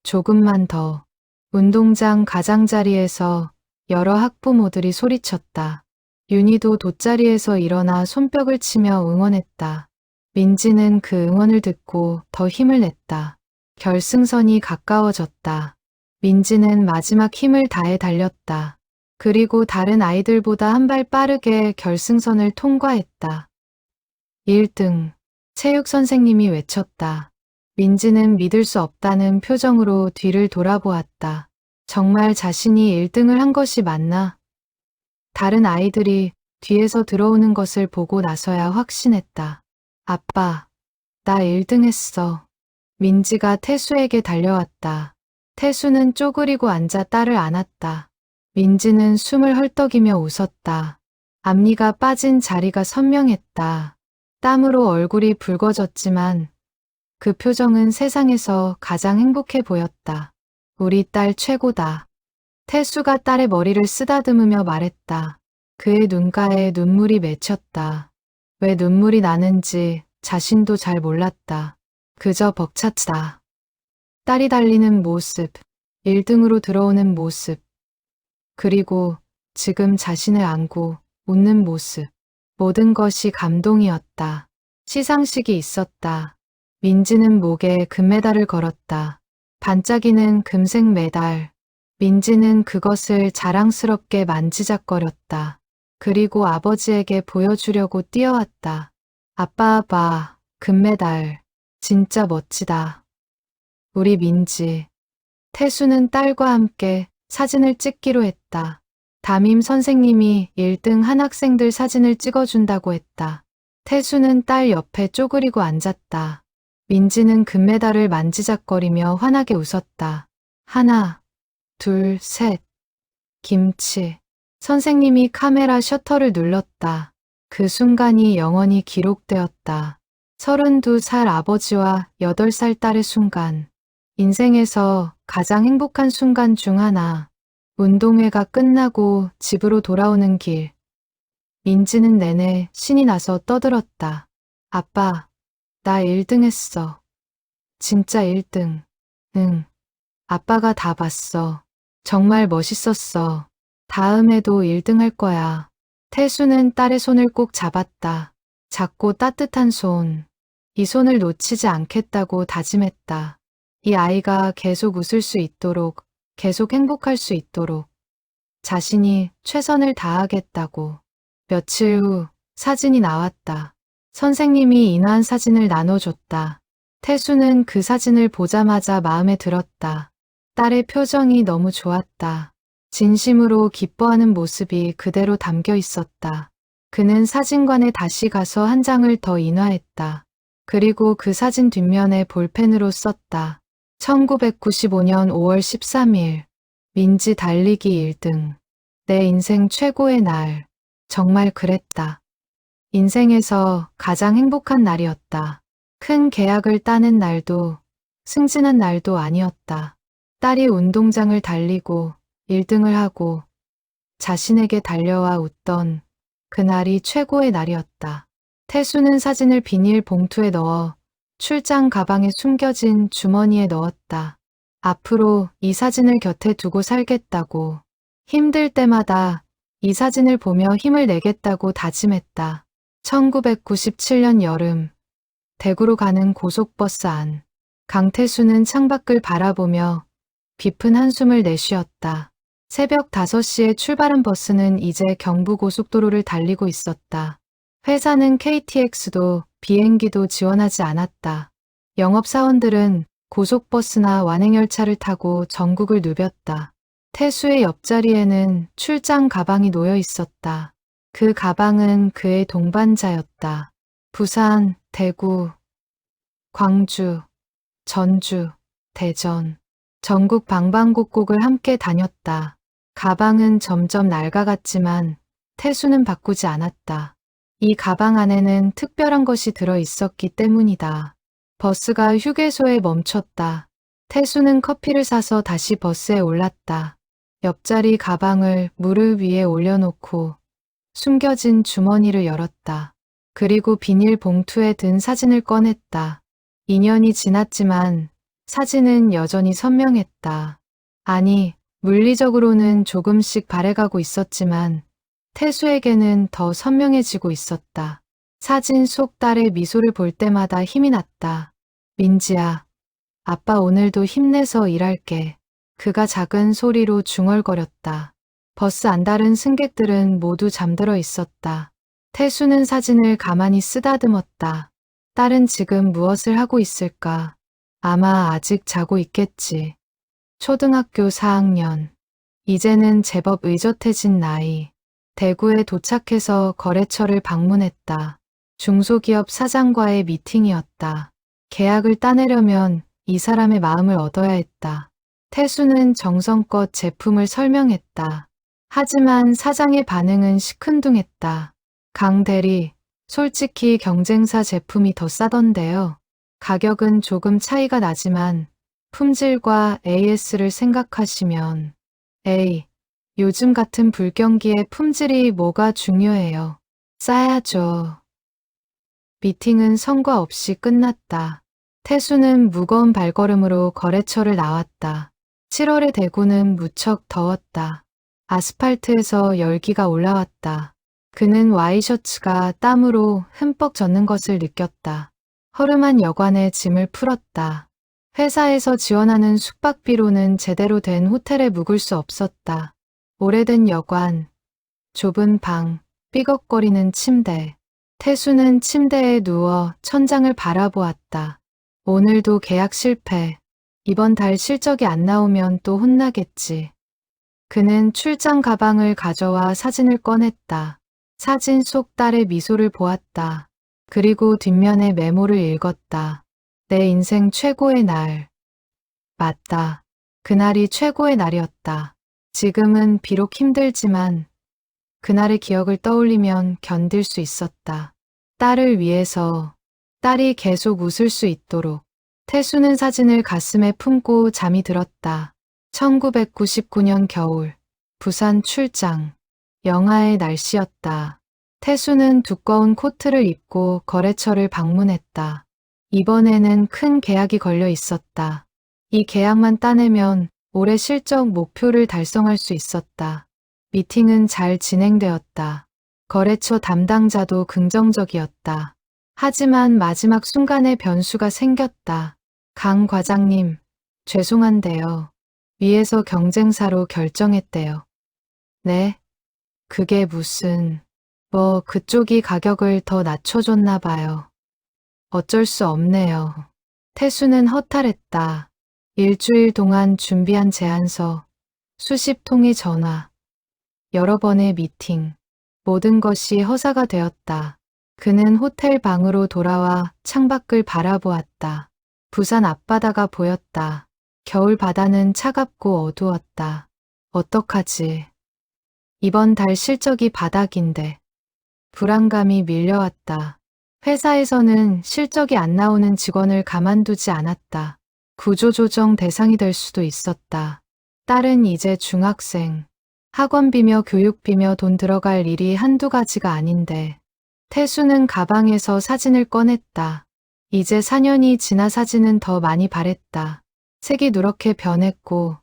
조금만 더. 운동장 가장자리에서 여러 학부모들이 소리쳤다. 윤희도 돗자리에서 일어나 손뼉을 치며 응원했다. 민지는 그 응원을 듣고 더 힘을 냈다. 결승선이 가까워졌다. 민지는 마지막 힘을 다해 달렸다. 그리고 다른 아이들보다 한 발 빠르게 결승선을 통과했다. 1등. 체육 선생님이 외쳤다. 민지는 믿을 수 없다는 표정으로 뒤를 돌아보았다. 정말 자신이 1등을 한 것이 맞나? 다른 아이들이 뒤에서 들어오는 것을 보고 나서야 확신했다. 아빠, 나 1등 했어. 민지가 태수에게 달려왔다. 태수는 쪼그리고 앉아 딸을 안았다. 민지는 숨을 헐떡이며 웃었다. 앞니가 빠진 자리가 선명했다. 땀으로 얼굴이 붉어졌지만 그 표정은 세상에서 가장 행복해 보였다. 우리 딸 최고다. 태수가 딸의 머리를 쓰다듬으며 말했다. 그의 눈가에 눈물이 맺혔다. 왜 눈물이 나는지 자신도 잘 몰랐다. 그저 벅찼다. 딸이 달리는 모습, 1등으로 들어오는 모습, 그리고 지금 자신을 안고 웃는 모습. 모든 것이 감동이었다. 시상식이 있었다. 민지는 목에 금메달을 걸었다. 반짝이는 금색 메달. 민지는 그것을 자랑스럽게 만지작거렸다. 그리고 아버지에게 보여주려고 뛰어왔다. 아빠 봐, 금메달. 진짜 멋지다. 우리 민지. 태수는 딸과 함께 사진을 찍기로 했다. 담임 선생님이 1등 한 학생들 사진을 찍어준다고 했다. 태수는 딸 옆에 쪼그리고 앉았다. 민지는 금메달을 만지작거리며 환하게 웃었다. 하나, 둘, 셋. 김치. 선생님이 카메라 셔터를 눌렀다. 그 순간이 영원히 기록되었다. 32살 아버지와 8살 딸의 순간. 인생에서 가장 행복한 순간 중 하나. 운동회가 끝나고 집으로 돌아오는 길. 민지는 내내 신이 나서 떠들었다. 아빠, 나 1등 했어. 진짜 1등. 응. 아빠가 다 봤어. 정말 멋있었어. 다음에도 1등 할 거야. 태수는 딸의 손을 꼭 잡았다. 작고 따뜻한 손. 이 손을 놓치지 않겠다고 다짐했다. 이 아이가 계속 웃을 수 있도록, 계속 행복할 수 있도록 자신이 최선을 다하겠다고. 며칠 후 사진이 나왔다. 선생님이 인화한 사진을 나눠줬다. 태수는 그 사진을 보자마자 마음에 들었다. 딸의 표정이 너무 좋았다. 진심으로 기뻐하는 모습이 그대로 담겨 있었다. 그는 사진관에 다시 가서 한 장을 더 인화했다. 그리고 그 사진 뒷면에 볼펜으로 썼다. 1995년 5월 13일. 민지 달리기 1등. 내 인생 최고의 날. 정말 그랬다. 인생에서 가장 행복한 날이었다. 큰 계약을 따는 날도, 승진한 날도 아니었다. 딸이 운동장을 달리고 1등을 하고 자신에게 달려와 웃던 그날이 최고의 날이었다. 태수는 사진을 비닐 봉투에 넣어 출장 가방에 숨겨진 주머니에 넣었다. 앞으로 이 사진을 곁에 두고 살겠다고. 힘들 때마다 이 사진을 보며 힘을 내겠다고 다짐했다. 1997년 여름, 대구로 가는 고속버스 안. 강태수는 창밖을 바라보며 깊은 한숨을 내쉬었다. 새벽 5시에 출발한 버스는 이제 경부고속도로를 달리고 있었다. 회사는 KTX도 비행기도 지원하지 않았다. 영업사원들은 고속버스나 완행열차를 타고 전국을 누볐다. 태수의 옆자리에는 출장 가방이 놓여 있었다. 그 가방은 그의 동반자였다. 부산, 대구, 광주, 전주, 대전, 전국 방방곡곡을 함께 다녔다. 가방은 점점 낡아갔지만 태수는 바꾸지 않았다. 이 가방 안에는 특별한 것이 들어 있었기 때문이다. 버스가 휴게소에 멈췄다. 태수는 커피를 사서 다시 버스에 올랐다. 옆자리 가방을 무릎 위에 올려놓고 숨겨진 주머니를 열었다. 그리고 비닐 봉투에 든 사진을 꺼냈다. 2년이 지났지만 사진은 여전히 선명했다. 아니, 물리적으로는 조금씩 바래가고 있었지만 태수에게는 더 선명해지고 있었다. 사진 속 딸의 미소를 볼 때마다 힘이 났다. 민지야, 아빠 오늘도 힘내서 일할게. 그가 작은 소리로 중얼거렸다. 버스 안달은 승객들은 모두 잠들어 있었다. 태수는 사진을 가만히 쓰다듬었다. 딸은 지금 무엇을 하고 있을까? 아마 아직 자고 있겠지. 초등학교 4학년. 이제는 제법 의젓해진 나이. 대구에 도착해서 거래처를 방문했다. 중소기업 사장과의 미팅이었다. 계약을 따내려면 이 사람의 마음을 얻어야 했다. 태수는 정성껏 제품을 설명했다. 하지만 사장의 반응은 시큰둥했다. 강 대리, 솔직히 경쟁사 제품이 더 싸던데요. 가격은 조금 차이가 나지만 품질과 AS를 생각하시면 에이, 요즘 같은 불경기에 품질이 뭐가 중요해요. 싸야죠. 미팅은 성과 없이 끝났다. 태수는 무거운 발걸음으로 거래처를 나왔다. 7월의 대구는 무척 더웠다. 아스팔트에서 열기가 올라왔다. 그는 와이셔츠가 땀으로 흠뻑 젖는 것을 느꼈다. 허름한 여관에 짐을 풀었다. 회사에서 지원하는 숙박비로는 제대로 된 호텔에 묵을 수 없었다. 오래된 여관, 좁은 방, 삐걱거리는 침대. 태수는 침대에 누워 천장을 바라보았다. 오늘도 계약 실패. 이번 달 실적이 안 나오면 또 혼나겠지. 그는 출장 가방을 가져와 사진을 꺼냈다. 사진 속 딸의 미소를 보았다. 그리고 뒷면의 메모를 읽었다. 내 인생 최고의 날. 맞다. 그날이 최고의 날이었다. 지금은 비록 힘들지만 그날의 기억을 떠올리면 견딜 수 있었다. 딸을 위해서, 딸이 계속 웃을 수 있도록. 태수는 사진을 가슴에 품고 잠이 들었다. 1999년 겨울, 부산 출장. 영하의 날씨였다. 태수는 두꺼운 코트를 입고 거래처를 방문했다. 이번에는 큰 계약이 걸려 있었다. 이 계약만 따내면 올해 실적 목표를 달성할 수 있었다. 미팅은 잘 진행되었다. 거래처 담당자도 긍정적이었다. 하지만 마지막 순간에 변수가 생겼다. 강 과장님, 죄송한데요. 위에서 경쟁사로 결정했대요. 네? 그게 무슨... 그쪽이 가격을 더 낮춰줬나 봐요. 어쩔 수 없네요. 태수는 허탈했다. 일주일 동안 준비한 제안서, 수십 통의 전화, 여러 번의 미팅, 모든 것이 허사가 되었다. 그는 호텔 방으로 돌아와 창밖을 바라보았다. 부산 앞바다가 보였다. 겨울 바다는 차갑고 어두웠다. 어떡하지? 이번 달 실적이 바닥인데. 불안감이 밀려왔다. 회사에서는 실적이 안 나오는 직원을 가만두지 않았다. 구조조정 대상이 될 수도 있었다. 딸은 이제 중학생. 학원비며 교육비며 돈 들어갈 일이 한두 가지가 아닌데. 태수는 가방에서 사진을 꺼냈다. 이제 4년이 지나 사진은 더 많이 바랬다. 색이 누렇게 변했고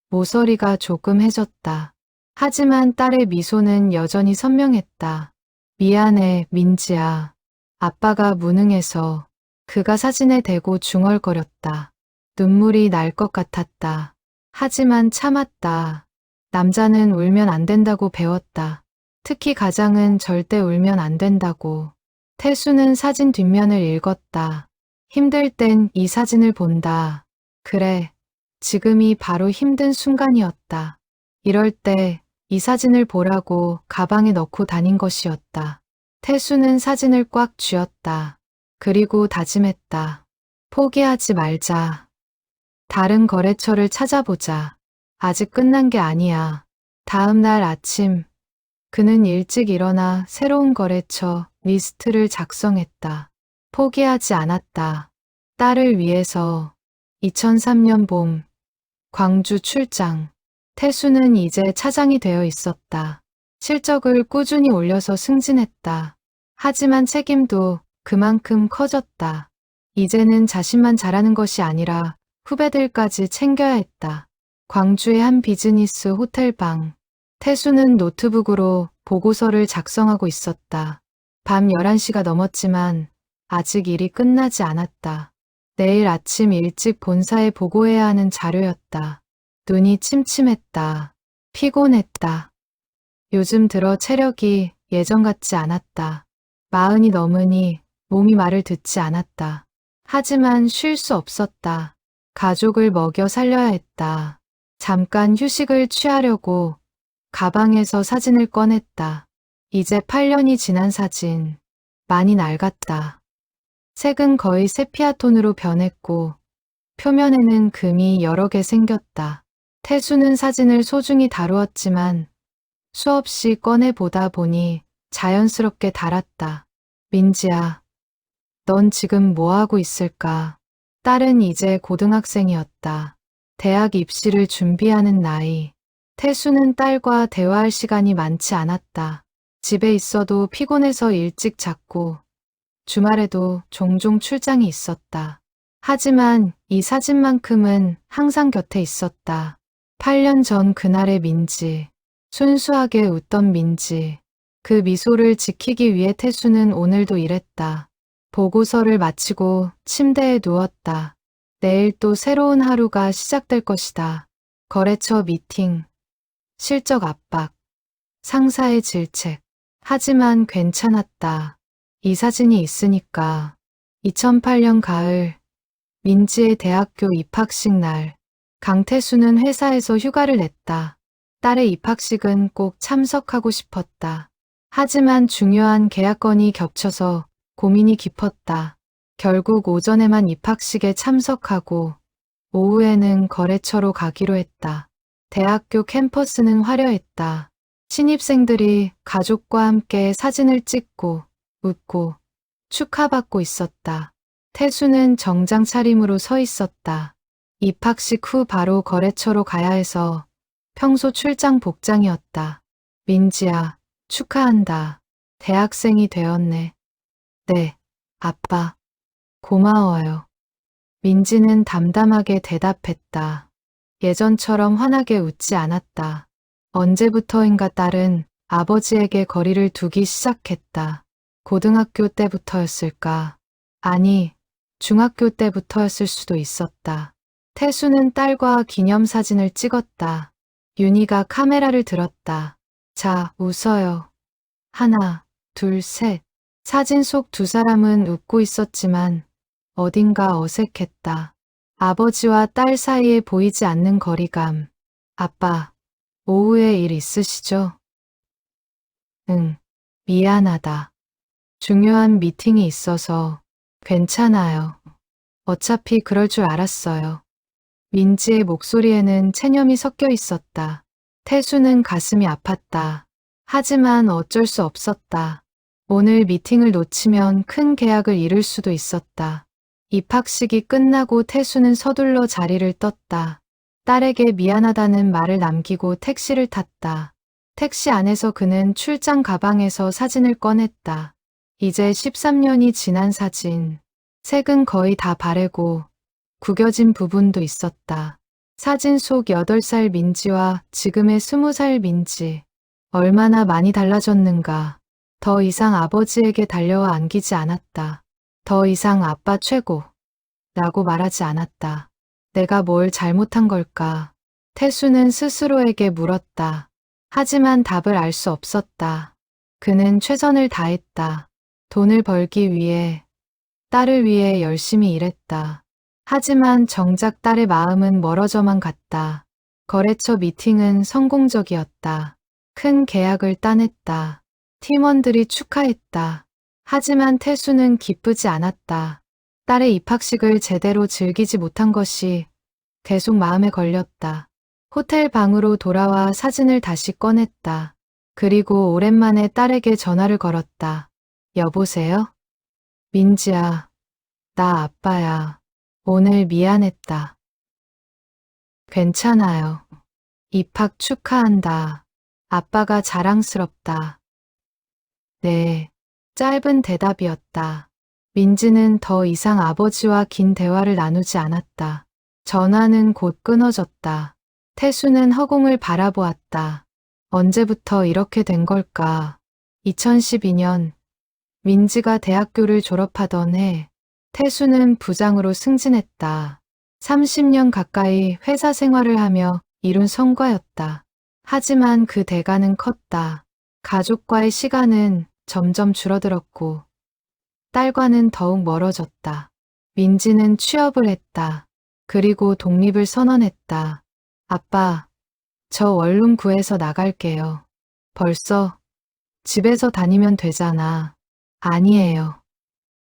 모서리가 조금 해졌다. 하지만 딸의 미소는 여전히 선명했다. 미안해, 민지야. 아빠가 무능해서. 그가 사진에 대고 중얼거렸다. 눈물이 날 것 같았다. 하지만 참았다. 남자는 울면 안 된다고 배웠다. 특히 가장은 절대 울면 안 된다고. 태수는 사진 뒷면을 읽었다. 힘들 땐 이 사진을 본다. 그래, 지금이 바로 힘든 순간이었다. 이럴 때 이 사진을 보라고 가방에 넣고 다닌 것이었다. 태수는 사진을 꽉 쥐었다. 그리고 다짐했다. 포기하지 말자. 다른 거래처를 찾아보자. 아직 끝난 게 아니야. 다음 날 아침, 그는 일찍 일어나 새로운 거래처 리스트를 작성했다. 포기하지 않았다. 딸을 위해서. 2003년 봄, 광주 출장. 태수는 이제 차장이 되어 있었다. 실적을 꾸준히 올려서 승진했다. 하지만 책임도 그만큼 커졌다. 이제는 자신만 잘하는 것이 아니라 후배들까지 챙겨야 했다. 광주의 한 비즈니스 호텔방. 태수는 노트북으로 보고서를 작성하고 있었다. 밤 11시가 넘었지만 아직 일이 끝나지 않았다. 내일 아침 일찍 본사에 보고해야 하는 자료였다. 눈이 침침했다. 피곤했다. 요즘 들어 체력이 예전 같지 않았다. 40이 넘으니 몸이 말을 듣지 않았다. 하지만 쉴 수 없었다. 가족을 먹여 살려야 했다. 잠깐 휴식을 취하려고 가방에서 사진을 꺼냈다. 이제 8년이 지난 사진. 많이 낡았다. 색은 거의 세피아톤으로 변했고 표면에는 금이 여러 개 생겼다. 태수는 사진을 소중히 다루었지만 수없이 꺼내보다 보니 자연스럽게 달았다. 민지야, 넌 지금 뭐 하고 있을까? 딸은 이제 고등학생이었다. 대학 입시를 준비하는 나이. 태수는 딸과 대화할 시간이 많지 않았다. 집에 있어도 피곤해서 일찍 잤고 주말에도 종종 출장이 있었다. 하지만 이 사진만큼은 항상 곁에 있었다. 8년 전 그날의 민지. 순수하게 웃던 민지. 그 미소를 지키기 위해 태수는 오늘도 일했다. 보고서를 마치고 침대에 누웠다. 내일 또 새로운 하루가 시작될 것이다. 거래처 미팅, 실적 압박, 상사의 질책. 하지만 괜찮았다. 이 사진이 있으니까. 2008년 가을, 민지의 대학교 입학식 날, 강태수는 회사에서 휴가를 냈다. 딸의 입학식은 꼭 참석하고 싶었다. 하지만 중요한 계약건이 겹쳐서 고민이 깊었다. 결국 오전에만 입학식에 참석하고 오후에는 거래처로 가기로 했다. 대학교 캠퍼스는 화려했다. 신입생들이 가족과 함께 사진을 찍고 웃고 축하받고 있었다. 태수는 정장 차림으로 서 있었다. 입학식 후 바로 거래처로 가야 해서 평소 출장 복장이었다. 민지야, 축하한다. 대학생이 되었네. 네, 아빠. 고마워요. 민지는 담담하게 대답했다. 예전처럼 환하게 웃지 않았다. 언제부터인가 딸은 아버지에게 거리를 두기 시작했다. 고등학교 때부터였을까? 아니, 중학교 때부터였을 수도 있었다. 태수는 딸과 기념사진을 찍었다. 윤희가 카메라를 들었다. 자, 웃어요. 하나, 둘, 셋. 사진 속 두 사람은 웃고 있었지만 어딘가 어색했다. 아버지와 딸 사이에 보이지 않는 거리감. 아빠, 오후에 일 있으시죠? 응, 미안하다. 중요한 미팅이 있어서. 괜찮아요. 어차피 그럴 줄 알았어요. 민지의 목소리에는 체념이 섞여 있었다. 태수는 가슴이 아팠다. 하지만 어쩔 수 없었다. 오늘 미팅을 놓치면 큰 계약을 잃을 수도 있었다. 입학식이 끝나고 태수는 서둘러 자리를 떴다. 딸에게 미안하다는 말을 남기고 택시를 탔다. 택시 안에서 그는 출장 가방에서 사진을 꺼냈다. 이제 13년이 지난 사진. 색은 거의 다 바래고 구겨진 부분도 있었다. 사진 속 8살 민지와 지금의 20살 민지. 얼마나 많이 달라졌는가. 더 이상 아버지에게 달려와 안기지 않았다. 더 이상 아빠 최고. 라고 말하지 않았다. 내가 뭘 잘못한 걸까? 태수는 스스로에게 물었다. 하지만 답을 알 수 없었다. 그는 최선을 다했다. 돈을 벌기 위해, 딸을 위해 열심히 일했다. 하지만 정작 딸의 마음은 멀어져만 갔다. 거래처 미팅은 성공적이었다. 큰 계약을 따냈다. 팀원들이 축하했다. 하지만 태수는 기쁘지 않았다. 딸의 입학식을 제대로 즐기지 못한 것이 계속 마음에 걸렸다. 호텔 방으로 돌아와 사진을 다시 꺼냈다. 그리고 오랜만에 딸에게 전화를 걸었다. 여보세요? 민지야, 나 아빠야. 오늘 미안했다. 괜찮아요. 입학 축하한다. 아빠가 자랑스럽다. 네, 짧은 대답이었다. 민지는 더 이상 아버지와 긴 대화를 나누지 않았다. 전화는 곧 끊어졌다. 태수는 허공을 바라보았다. 언제부터 이렇게 된 걸까? 2012년 민지가 대학교를 졸업하던 해 태수는 부장으로 승진했다. 30년 가까이 회사 생활을 하며 이룬 성과였다. 하지만 그 대가는 컸다. 가족과의 시간은 점점 줄어들었고 딸과는 더욱 멀어졌다. 민지는 취업을 했다. 그리고 독립을 선언했다. 아빠, 저 원룸 구해서 나갈게요. 벌써 집에서 다니면 되잖아. 아니에요.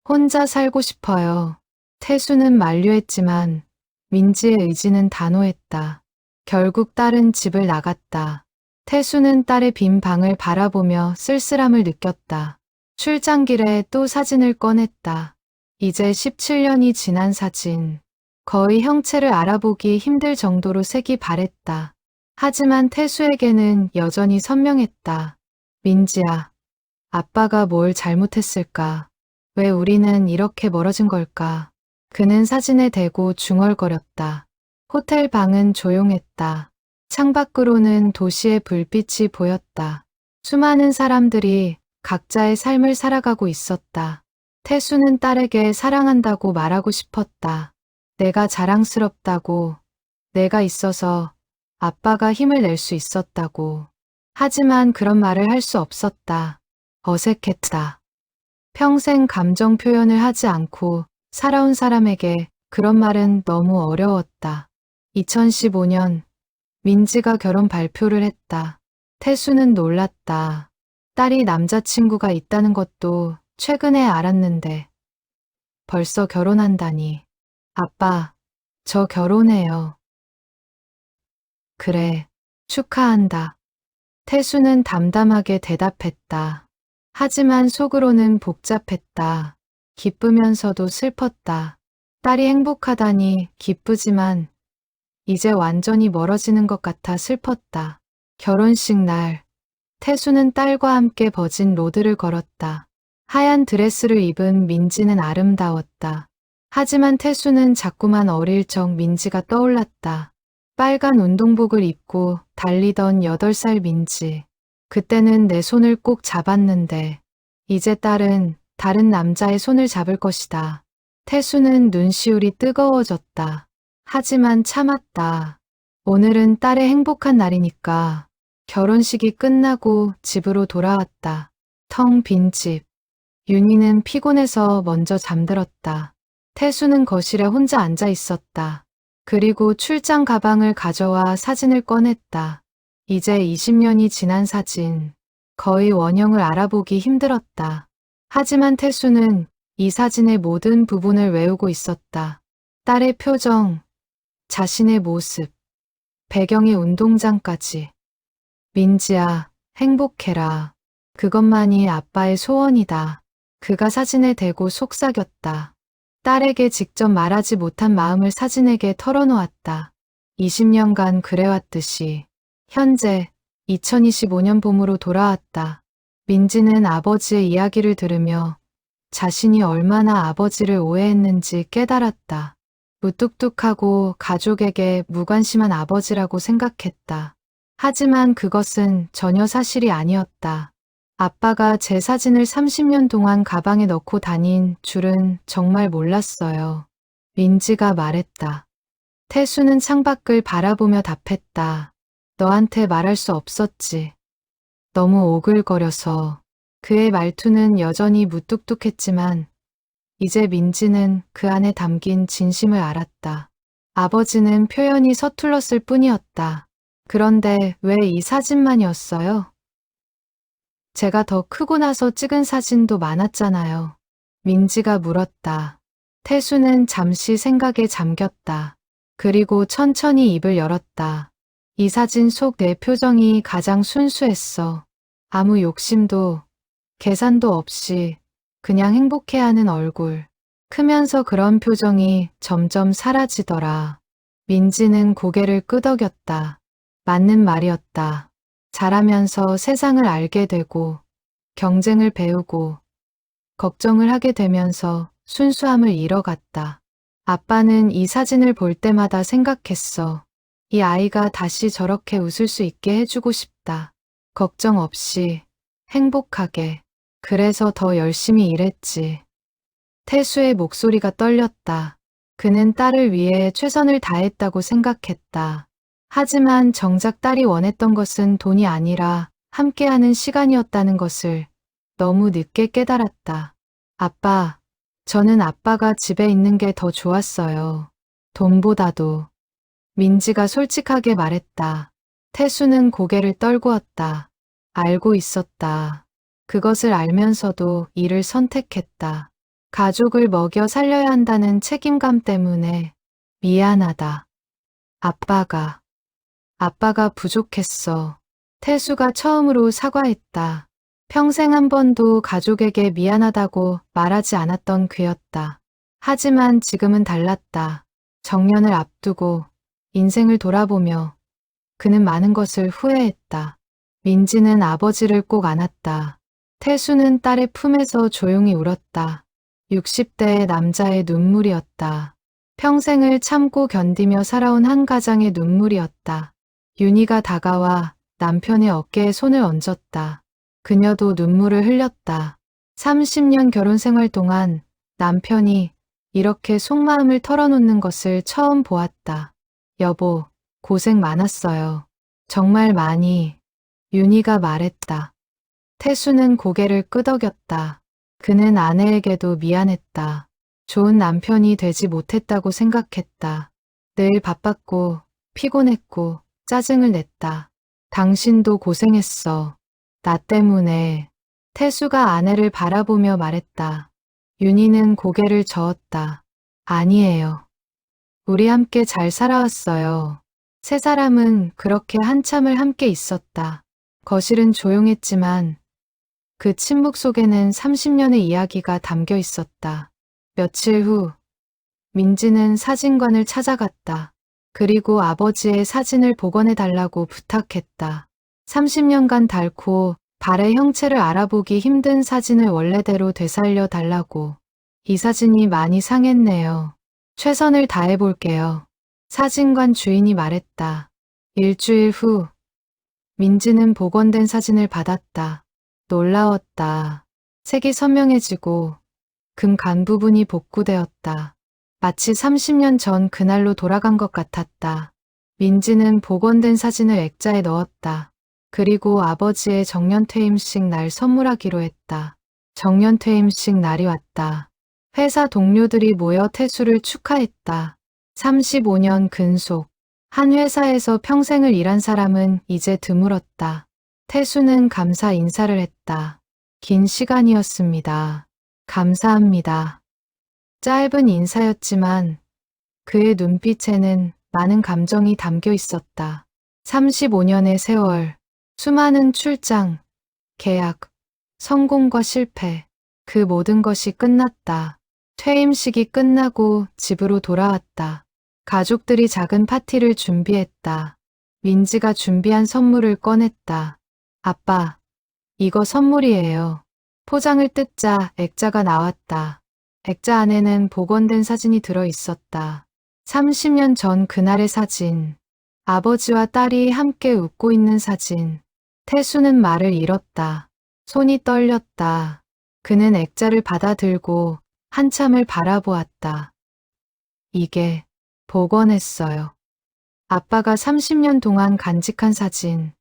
혼자 살고 싶어요. 태수는 만류했지만 민지의 의지는 단호했다. 결국 딸은 집을 나갔다. 태수는 딸의 빈 방을 바라보며 쓸쓸함을 느꼈다. 출장길에 또 사진을 꺼냈다. 이제 17년이 지난 사진. 거의 형체를 알아보기 힘들 정도로 색이 바랬다. 하지만 태수에게는 여전히 선명했다. 민지야, 아빠가 뭘 잘못했을까? 왜 우리는 이렇게 멀어진 걸까? 그는 사진에 대고 중얼거렸다. 호텔 방은 조용했다. 창밖으로는 도시의 불빛이 보였다. 수많은 사람들이 각자의 삶을 살아가고 있었다. 태수는 딸에게 사랑한다고 말하고 싶었다. 내가 자랑스럽다고, 내가 있어서 아빠가 힘을 낼 수 있었다고. 하지만 그런 말을 할 수 없었다. 어색했다. 평생 감정 표현을 하지 않고 살아온 사람에게 그런 말은 너무 어려웠다. 2015년 민지가 결혼 발표를 했다. 태수는 놀랐다. 딸이 남자친구가 있다는 것도 최근에 알았는데 벌써 결혼한다니. 아빠, 저 결혼해요. 그래, 축하한다. 태수는 담담하게 대답했다. 하지만 속으로는 복잡했다. 기쁘면서도 슬펐다. 딸이 행복하다니 기쁘지만 이제 완전히 멀어지는 것 같아 슬펐다. 결혼식 날, 태수는 딸과 함께 버진 로드를 걸었다. 하얀 드레스를 입은 민지는 아름다웠다. 하지만 태수는 자꾸만 어릴 적 민지가 떠올랐다. 빨간 운동복을 입고 달리던 8살 민지. 그때는 내 손을 꼭 잡았는데 이제 딸은 다른 남자의 손을 잡을 것이다. 태수는 눈시울이 뜨거워졌다. 하지만 참았다. 오늘은 딸의 행복한 날이니까. 결혼식이 끝나고 집으로 돌아왔다. 텅 빈 집. 윤희는 피곤해서 먼저 잠들었다. 태수는 거실에 혼자 앉아 있었다. 그리고 출장 가방을 가져와 사진을 꺼냈다. 이제 20년이 지난 사진. 거의 원형을 알아보기 힘들었다. 하지만 태수는 이 사진의 모든 부분을 외우고 있었다. 딸의 표정, 자신의 모습, 배경의 운동장까지. 민지야, 행복해라. 그것만이 아빠의 소원이다. 그가 사진에 대고 속삭였다. 딸에게 직접 말하지 못한 마음을 사진에게 털어놓았다. 20년간 그래왔듯이. 현재 2025년 봄으로 돌아왔다. 민지는 아버지의 이야기를 들으며 자신이 얼마나 아버지를 오해했는지 깨달았다. 무뚝뚝하고 가족에게 무관심한 아버지라고 생각했다. 하지만 그것은 전혀 사실이 아니었다. 아빠가 제 사진을 30년 동안 가방에 넣고 다닌 줄은 정말 몰랐어요. 민지가 말했다. 태수는 창밖을 바라보며 답했다. 너한테 말할 수 없었지. 너무 오글거려서. 그의 말투는 여전히 무뚝뚝했지만 이제 민지는 그 안에 담긴 진심을 알았다. 아버지는 표현이 서툴렀을 뿐이었다. 그런데 왜 이 사진만이었어요? 제가 더 크고 나서 찍은 사진도 많았잖아요. 민지가 물었다. 태수는 잠시 생각에 잠겼다. 그리고 천천히 입을 열었다. 이 사진 속 내 표정이 가장 순수했어. 아무 욕심도 계산도 없이 그냥 행복해하는 얼굴. 크면서 그런 표정이 점점 사라지더라. 민지는 고개를 끄덕였다. 맞는 말이었다. 자라면서 세상을 알게 되고 경쟁을 배우고 걱정을 하게 되면서 순수함을 잃어갔다. 아빠는 이 사진을 볼 때마다 생각했어. 이 아이가 다시 저렇게 웃을 수 있게 해주고 싶다. 걱정 없이 행복하게. 그래서 더 열심히 일했지. 태수의 목소리가 떨렸다. 그는 딸을 위해 최선을 다했다고 생각했다. 하지만 정작 딸이 원했던 것은 돈이 아니라 함께하는 시간이었다는 것을 너무 늦게 깨달았다. 아빠, 저는 아빠가 집에 있는 게 더 좋았어요. 돈보다도. 민지가 솔직하게 말했다. 태수는 고개를 떨구었다. 알고 있었다. 그것을 알면서도 이를 선택했다. 가족을 먹여 살려야 한다는 책임감 때문에 미안하다. 아빠가 부족했어. 태수가 처음으로 사과했다. 평생 한 번도 가족에게 미안하다고 말하지 않았던 그였다. 하지만 지금은 달랐다. 정년을 앞두고 인생을 돌아보며 그는 많은 것을 후회했다. 민지는 아버지를 꼭 안았다. 태수는 딸의 품에서 조용히 울었다. 60대의 남자의 눈물이었다. 평생을 참고 견디며 살아온 한 가장의 눈물이었다. 윤희가 다가와 남편의 어깨에 손을 얹었다. 그녀도 눈물을 흘렸다. 30년 결혼 생활 동안 남편이 이렇게 속마음을 털어놓는 것을 처음 보았다. 여보, 고생 많았어요. 정말 많이. 윤희가 말했다. 태수는 고개를 끄덕였다. 그는 아내에게도 미안했다. 좋은 남편이 되지 못했다고 생각했다. 늘 바빴고 피곤했고 짜증을 냈다. 당신도 고생했어. 나 때문에. 태수가 아내를 바라보며 말했다. 윤희는 고개를 저었다. 아니에요. 우리 함께 잘 살아왔어요. 세 사람은 그렇게 한참을 함께 있었다. 거실은 조용했지만 그 침묵 속에는 30년의 이야기가 담겨 있었다. 며칠 후 민지는 사진관을 찾아갔다. 그리고 아버지의 사진을 복원해달라고 부탁했다. 30년간 닳고 발의 형체를 알아보기 힘든 사진을 원래대로 되살려 달라고. 이 사진이 많이 상했네요. 최선을 다해볼게요. 사진관 주인이 말했다. 일주일 후 민지는 복원된 사진을 받았다. 놀라웠다. 색이 선명해지고 금 간 부분이 복구되었다. 마치 30년 전 그날로 돌아간 것 같았다. 민지는 복원된 사진을 액자에 넣었다. 그리고 아버지의 정년퇴임식 날 선물하기로 했다. 정년퇴임식 날이 왔다. 회사 동료들이 모여 태수를 축하했다. 35년 근속. 한 회사에서 평생을 일한 사람은 이제 드물었다. 태수는 감사 인사를 했다. 긴 시간이었습니다. 감사합니다. 짧은 인사였지만 그의 눈빛에는 많은 감정이 담겨 있었다. 35년의 세월, 수많은 출장, 계약, 성공과 실패, 그 모든 것이 끝났다. 퇴임식이 끝나고 집으로 돌아왔다. 가족들이 작은 파티를 준비했다. 민지가 준비한 선물을 꺼냈다. 아빠, 이거 선물이에요. 포장을 뜯자 액자가 나왔다. 액자 안에는 복원된 사진이 들어 있었다. 30년 전 그날의 사진. 아버지와 딸이 함께 웃고 있는 사진. 태수는 말을 잃었다. 손이 떨렸다. 그는 액자를 받아들고 한참을 바라보았다. 이게 복원했어요. 아빠가 30년 동안 간직한 사진.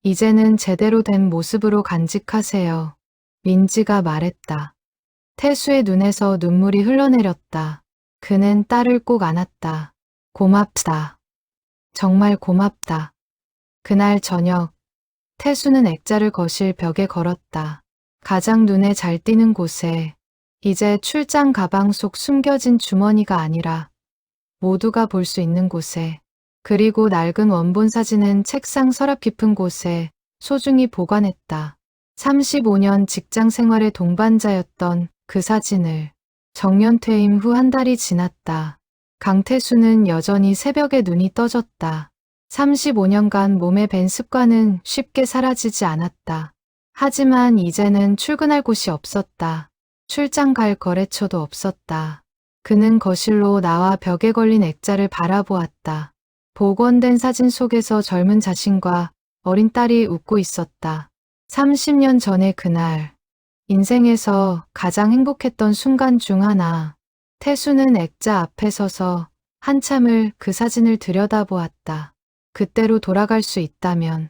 이제는 제대로 된 모습으로 간직하세요. 민지가 말했다. 태수의 눈에서 눈물이 흘러내렸다. 그는 딸을 꼭 안았다. 고맙다. 정말 고맙다. 그날 저녁, 태수는 액자를 거실 벽에 걸었다. 가장 눈에 잘 띄는 곳에 이제 출장 가방 속 숨겨진 주머니가 아니라 모두가 볼 수 있는 곳에, 그리고 낡은 원본 사진은 책상 서랍 깊은 곳에 소중히 보관했다. 35년 직장 생활의 동반자였던 그 사진을. 정년퇴임 후 한 달이 지났다. 강태수는 여전히 새벽에 눈이 떠졌다. 35년간 몸에 밴 습관은 쉽게 사라지지 않았다. 하지만 이제는 출근할 곳이 없었다. 출장 갈 거래처도 없었다. 그는 거실로 나와 벽에 걸린 액자를 바라보았다. 복원된 사진 속에서 젊은 자신과 어린 딸이 웃고 있었다. 30년 전의 그날, 인생에서 가장 행복했던 순간 중 하나. 태수는 액자 앞에 서서 한참을 그 사진을 들여다보았다. 그때로 돌아갈 수 있다면.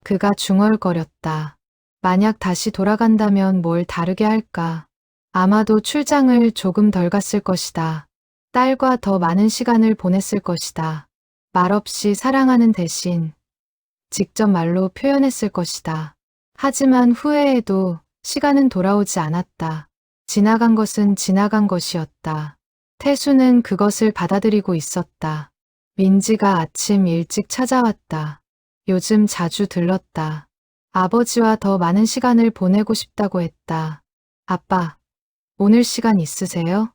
그가 중얼거렸다. 만약 다시 돌아간다면 뭘 다르게 할까? 아마도 출장을 조금 덜 갔을 것이다. 딸과 더 많은 시간을 보냈을 것이다. 말없이 사랑하는 대신 직접 말로 표현했을 것이다. 하지만 후회해도 시간은 돌아오지 않았다. 지나간 것은 지나간 것이었다. 태수는 그것을 받아들이고 있었다. 민지가 아침 일찍 찾아왔다. 요즘 자주 들렀다. 아버지와 더 많은 시간을 보내고 싶다고 했다. 아빠, 오늘 시간 있으세요?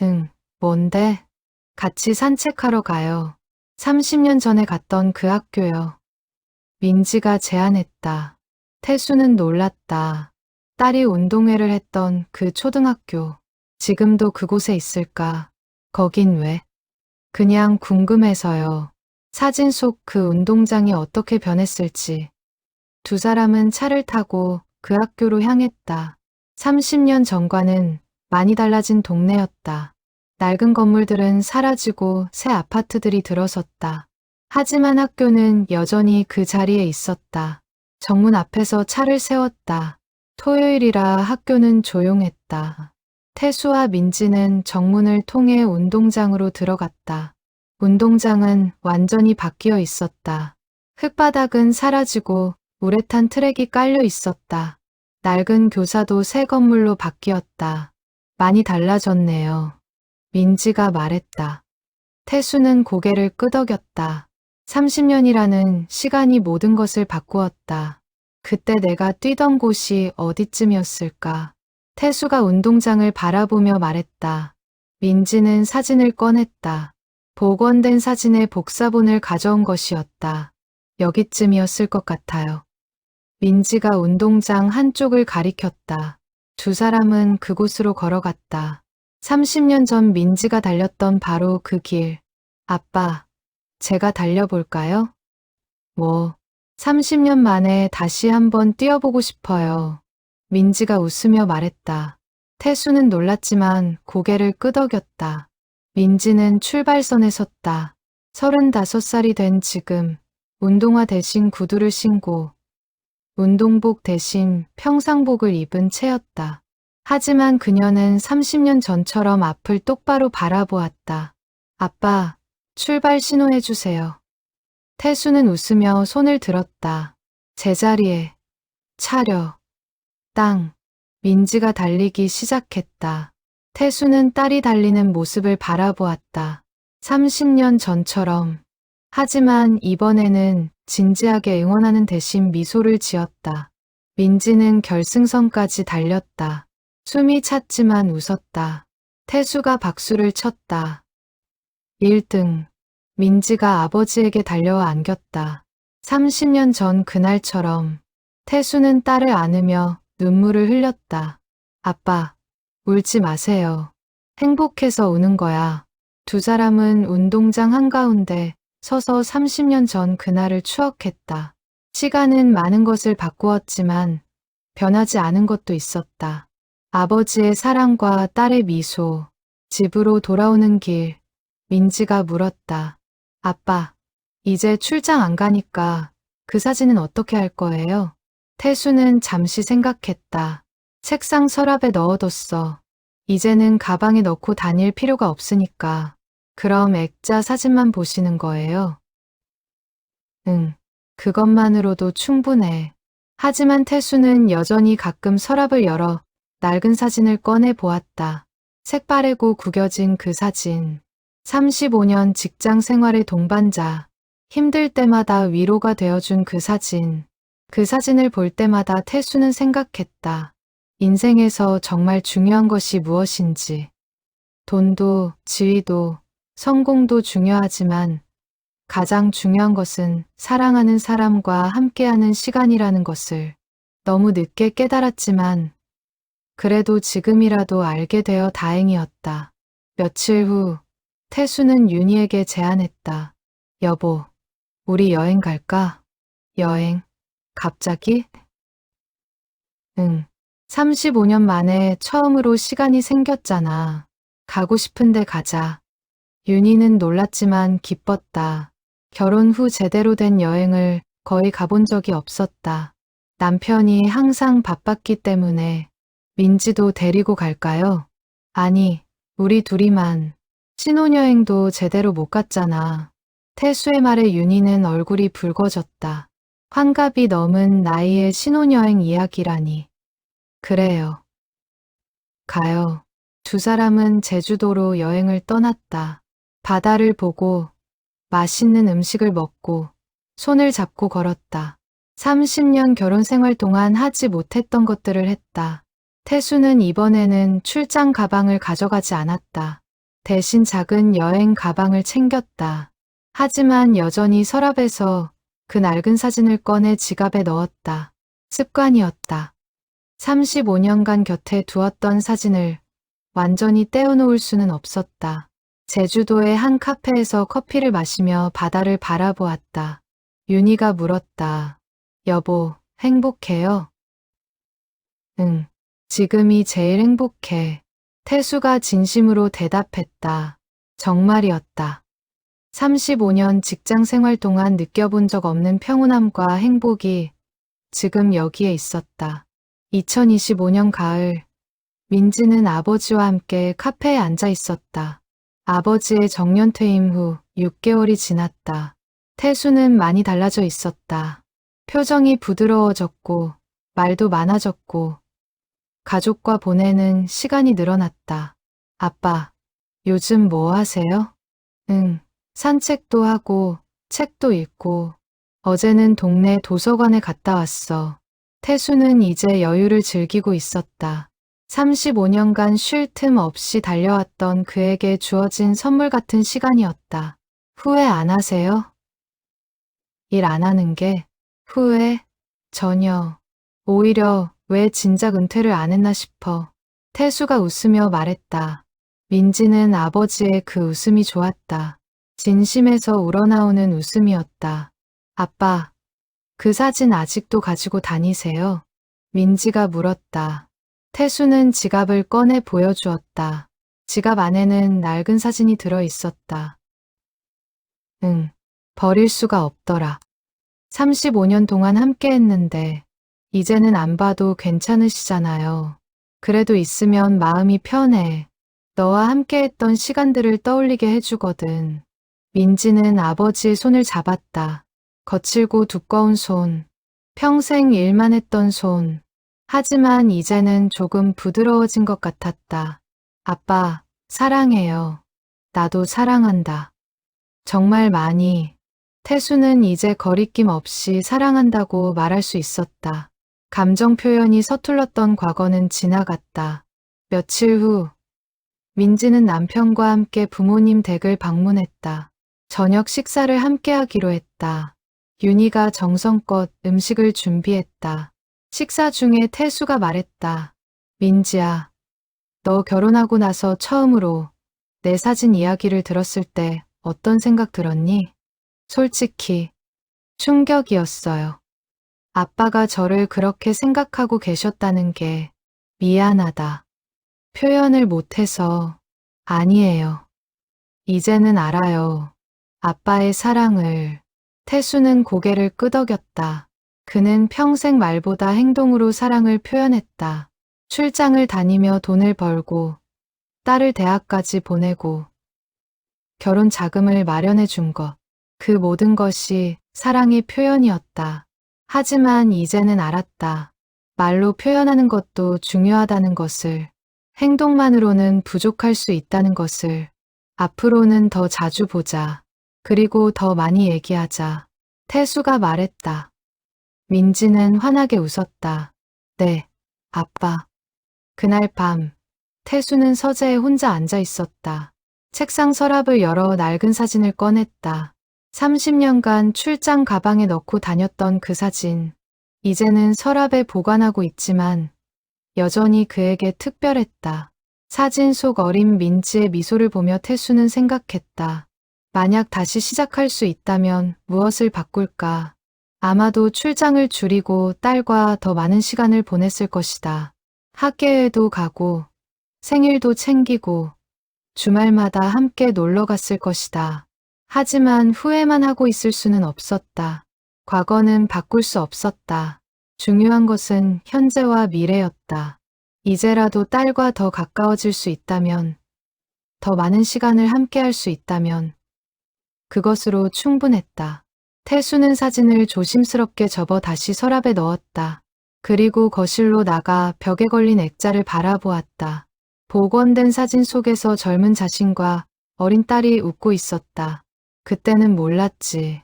응, 뭔데? 같이 산책하러 가요. 30년 전에 갔던 그 학교요. 민지가 제안했다. 태수는 놀랐다. 딸이 운동회를 했던 그 초등학교. 지금도 그곳에 있을까? 거긴 왜? 그냥 궁금해서요. 사진 속 그 운동장이 어떻게 변했을지. 두 사람은 차를 타고 그 학교로 향했다. 30년 전과는 많이 달라진 동네였다. 낡은 건물들은 사라지고 새 아파트들이 들어섰다. 하지만 학교는 여전히 그 자리에 있었다. 정문 앞에서 차를 세웠다. 토요일이라 학교는 조용했다. 태수와 민지는 정문을 통해 운동장으로 들어갔다. 운동장은 완전히 바뀌어 있었다. 흙바닥은 사라지고 우레탄 트랙이 깔려 있었다. 낡은 교사도 새 건물로 바뀌었다. 많이 달라졌네요. 민지가 말했다. 태수는 고개를 끄덕였다. 30년이라는 시간이 모든 것을 바꾸었다. 그때 내가 뛰던 곳이 어디쯤이었을까? 태수가 운동장을 바라보며 말했다. 민지는 사진을 꺼냈다. 복원된 사진의 복사본을 가져온 것이었다. 여기쯤이었을 것 같아요. 민지가 운동장 한쪽을 가리켰다. 두 사람은 그곳으로 걸어갔다. 30년 전 민지가 달렸던 바로 그 길. 아빠, 제가 달려볼까요? 30년 만에 다시 한번 뛰어보고 싶어요. 민지가 웃으며 말했다. 태수는 놀랐지만 고개를 끄덕였다. 민지는 출발선에 섰다. 35살이 된 지금 운동화 대신 구두를 신고 운동복 대신 평상복을 입은 채였다. 하지만 그녀는 30년 전처럼 앞을 똑바로 바라보았다. 아빠, 출발 신호해주세요. 태수는 웃으며 손을 들었다. 제자리에, 차려, 땅. 민지가 달리기 시작했다. 태수는 딸이 달리는 모습을 바라보았다. 30년 전처럼. 하지만 이번에는 진지하게 응원하는 대신 미소를 지었다. 민지는 결승선까지 달렸다. 숨이 찼지만 웃었다. 태수가 박수를 쳤다. 1등. 민지가 아버지에게 달려와 안겼다. 30년 전 그날처럼 태수는 딸을 안으며 눈물을 흘렸다. 아빠, 울지 마세요. 행복해서 우는 거야. 두 사람은 운동장 한가운데 서서 30년 전 그날을 추억했다. 시간은 많은 것을 바꾸었지만 변하지 않은 것도 있었다. 아버지의 사랑과 딸의 미소, 집으로 돌아오는 길, 민지가 물었다. 아빠, 이제 출장 안 가니까 그 사진은 어떻게 할 거예요? 태수는 잠시 생각했다. 책상 서랍에 넣어뒀어. 이제는 가방에 넣고 다닐 필요가 없으니까. 그럼 액자 사진만 보시는 거예요? 응, 그것만으로도 충분해. 하지만 태수는 여전히 가끔 서랍을 열어 낡은 사진을 꺼내 보았다. 색바래고 구겨진 그 사진. 35년 직장 생활의 동반자. 힘들 때마다 위로가 되어준 그 사진. 그 사진을 볼 때마다 태수는 생각했다. 인생에서 정말 중요한 것이 무엇인지. 돈도, 지위도, 성공도 중요하지만 가장 중요한 것은 사랑하는 사람과 함께하는 시간이라는 것을 너무 늦게 깨달았지만 그래도 지금이라도 알게 되어 다행이었다. 며칠 후 태수는 윤희에게 제안했다. 여보, 우리 여행 갈까? 여행? 갑자기? 응. 35년 만에 처음으로 시간이 생겼잖아. 가고 싶은데 가자. 윤희는 놀랐지만 기뻤다. 결혼 후 제대로 된 여행을 거의 가본 적이 없었다. 남편이 항상 바빴기 때문에 민지도 데리고 갈까요? 아니, 우리 둘이만. 신혼여행도 제대로 못 갔잖아. 태수의 말에 윤희는 얼굴이 붉어졌다. 환갑이 넘은 나이의 신혼여행 이야기라니. 그래요. 가요. 두 사람은 제주도로 여행을 떠났다. 바다를 보고 맛있는 음식을 먹고 손을 잡고 걸었다. 30년 결혼 생활 동안 하지 못했던 것들을 했다. 태수는 이번에는 출장 가방을 가져가지 않았다. 대신 작은 여행 가방을 챙겼다. 하지만 여전히 서랍에서 그 낡은 사진을 꺼내 지갑에 넣었다. 습관이었다. 35년간 곁에 두었던 사진을 완전히 떼어놓을 수는 없었다. 제주도의 한 카페에서 커피를 마시며 바다를 바라보았다. 윤희가 물었다. 여보, 행복해요? 응, 지금이 제일 행복해. 태수가 진심으로 대답했다. 정말이었다. 35년 직장 생활 동안 느껴본 적 없는 평온함과 행복이 지금 여기에 있었다. 2025년 가을, 민지는 아버지와 함께 카페에 앉아 있었다. 아버지의 정년퇴임 후 6개월이 지났다. 태수는 많이 달라져 있었다. 표정이 부드러워졌고, 말도 많아졌고, 가족과 보내는 시간이 늘어났다. 아빠, 요즘 뭐 하세요? 응, 산책도 하고, 책도 읽고, 어제는 동네 도서관에 갔다 왔어. 태수는 이제 여유를 즐기고 있었다. 35년간 쉴 틈 없이 달려왔던 그에게 주어진 선물 같은 시간이었다. 후회 안 하세요? 일 안 하는 게 후회? 전혀. 오히려 왜 진작 은퇴를 안 했나 싶어. 태수가 웃으며 말했다. 민지는 아버지의 그 웃음이 좋았다. 진심에서 우러나오는 웃음이었다. 아빠, 그 사진 아직도 가지고 다니세요? 민지가 물었다. 태수는 지갑을 꺼내 보여주었다. 지갑 안에는 낡은 사진이 들어 있었다. 응, 버릴 수가 없더라. 35년 동안 함께 했는데, 이제는 안 봐도 괜찮으시잖아요. 그래도 있으면 마음이 편해. 너와 함께 했던 시간들을 떠올리게 해주거든. 민지는 아버지의 손을 잡았다. 거칠고 두꺼운 손. 평생 일만 했던 손. 하지만 이제는 조금 부드러워진 것 같았다. 아빠, 사랑해요. 나도 사랑한다. 정말 많이. 태수는 이제 거리낌 없이 사랑한다고 말할 수 있었다. 감정 표현이 서툴렀던 과거는 지나갔다. 며칠 후, 민지는 남편과 함께 부모님 댁을 방문했다. 저녁 식사를 함께 하기로 했다. 윤희가 정성껏 음식을 준비했다. 식사 중에 태수가 말했다. 민지야, 너 결혼하고 나서 처음으로 내 사진 이야기를 들었을 때 어떤 생각 들었니? 솔직히 충격이었어요. 아빠가 저를 그렇게 생각하고 계셨다는 게 미안하다. 표현을 못해서 아니에요. 이제는 알아요. 아빠의 사랑을. 태수는 고개를 끄덕였다. 그는 평생 말보다 행동으로 사랑을 표현했다. 출장을 다니며 돈을 벌고 딸을 대학까지 보내고 결혼 자금을 마련해 준 것. 그 모든 것이 사랑의 표현이었다. 하지만 이제는 알았다. 말로 표현하는 것도 중요하다는 것을. 행동만으로는 부족할 수 있다는 것을. 앞으로는 더 자주 보자. 그리고 더 많이 얘기하자. 태수가 말했다. 민지는 환하게 웃었다. 네, 아빠. 그날 밤, 태수는 서재에 혼자 앉아 있었다. 책상 서랍을 열어 낡은 사진을 꺼냈다. 30년간 출장 가방에 넣고 다녔던 그 사진. 이제는 서랍에 보관하고 있지만 여전히 그에게 특별했다. 사진 속 어린 민지의 미소를 보며 태수는 생각했다. 만약 다시 시작할 수 있다면 무엇을 바꿀까? 아마도 출장을 줄이고 딸과 더 많은 시간을 보냈을 것이다. 학교에도 가고 생일도 챙기고 주말마다 함께 놀러 갔을 것이다. 하지만 후회만 하고 있을 수는 없었다. 과거는 바꿀 수 없었다. 중요한 것은 현재와 미래였다. 이제라도 딸과 더 가까워질 수 있다면, 더 많은 시간을 함께 할 수 있다면, 그것으로 충분했다. 태수는 사진을 조심스럽게 접어 다시 서랍에 넣었다. 그리고 거실로 나가 벽에 걸린 액자를 바라보았다. 복원된 사진 속에서 젊은 자신과 어린 딸이 웃고 있었다. 그때는 몰랐지.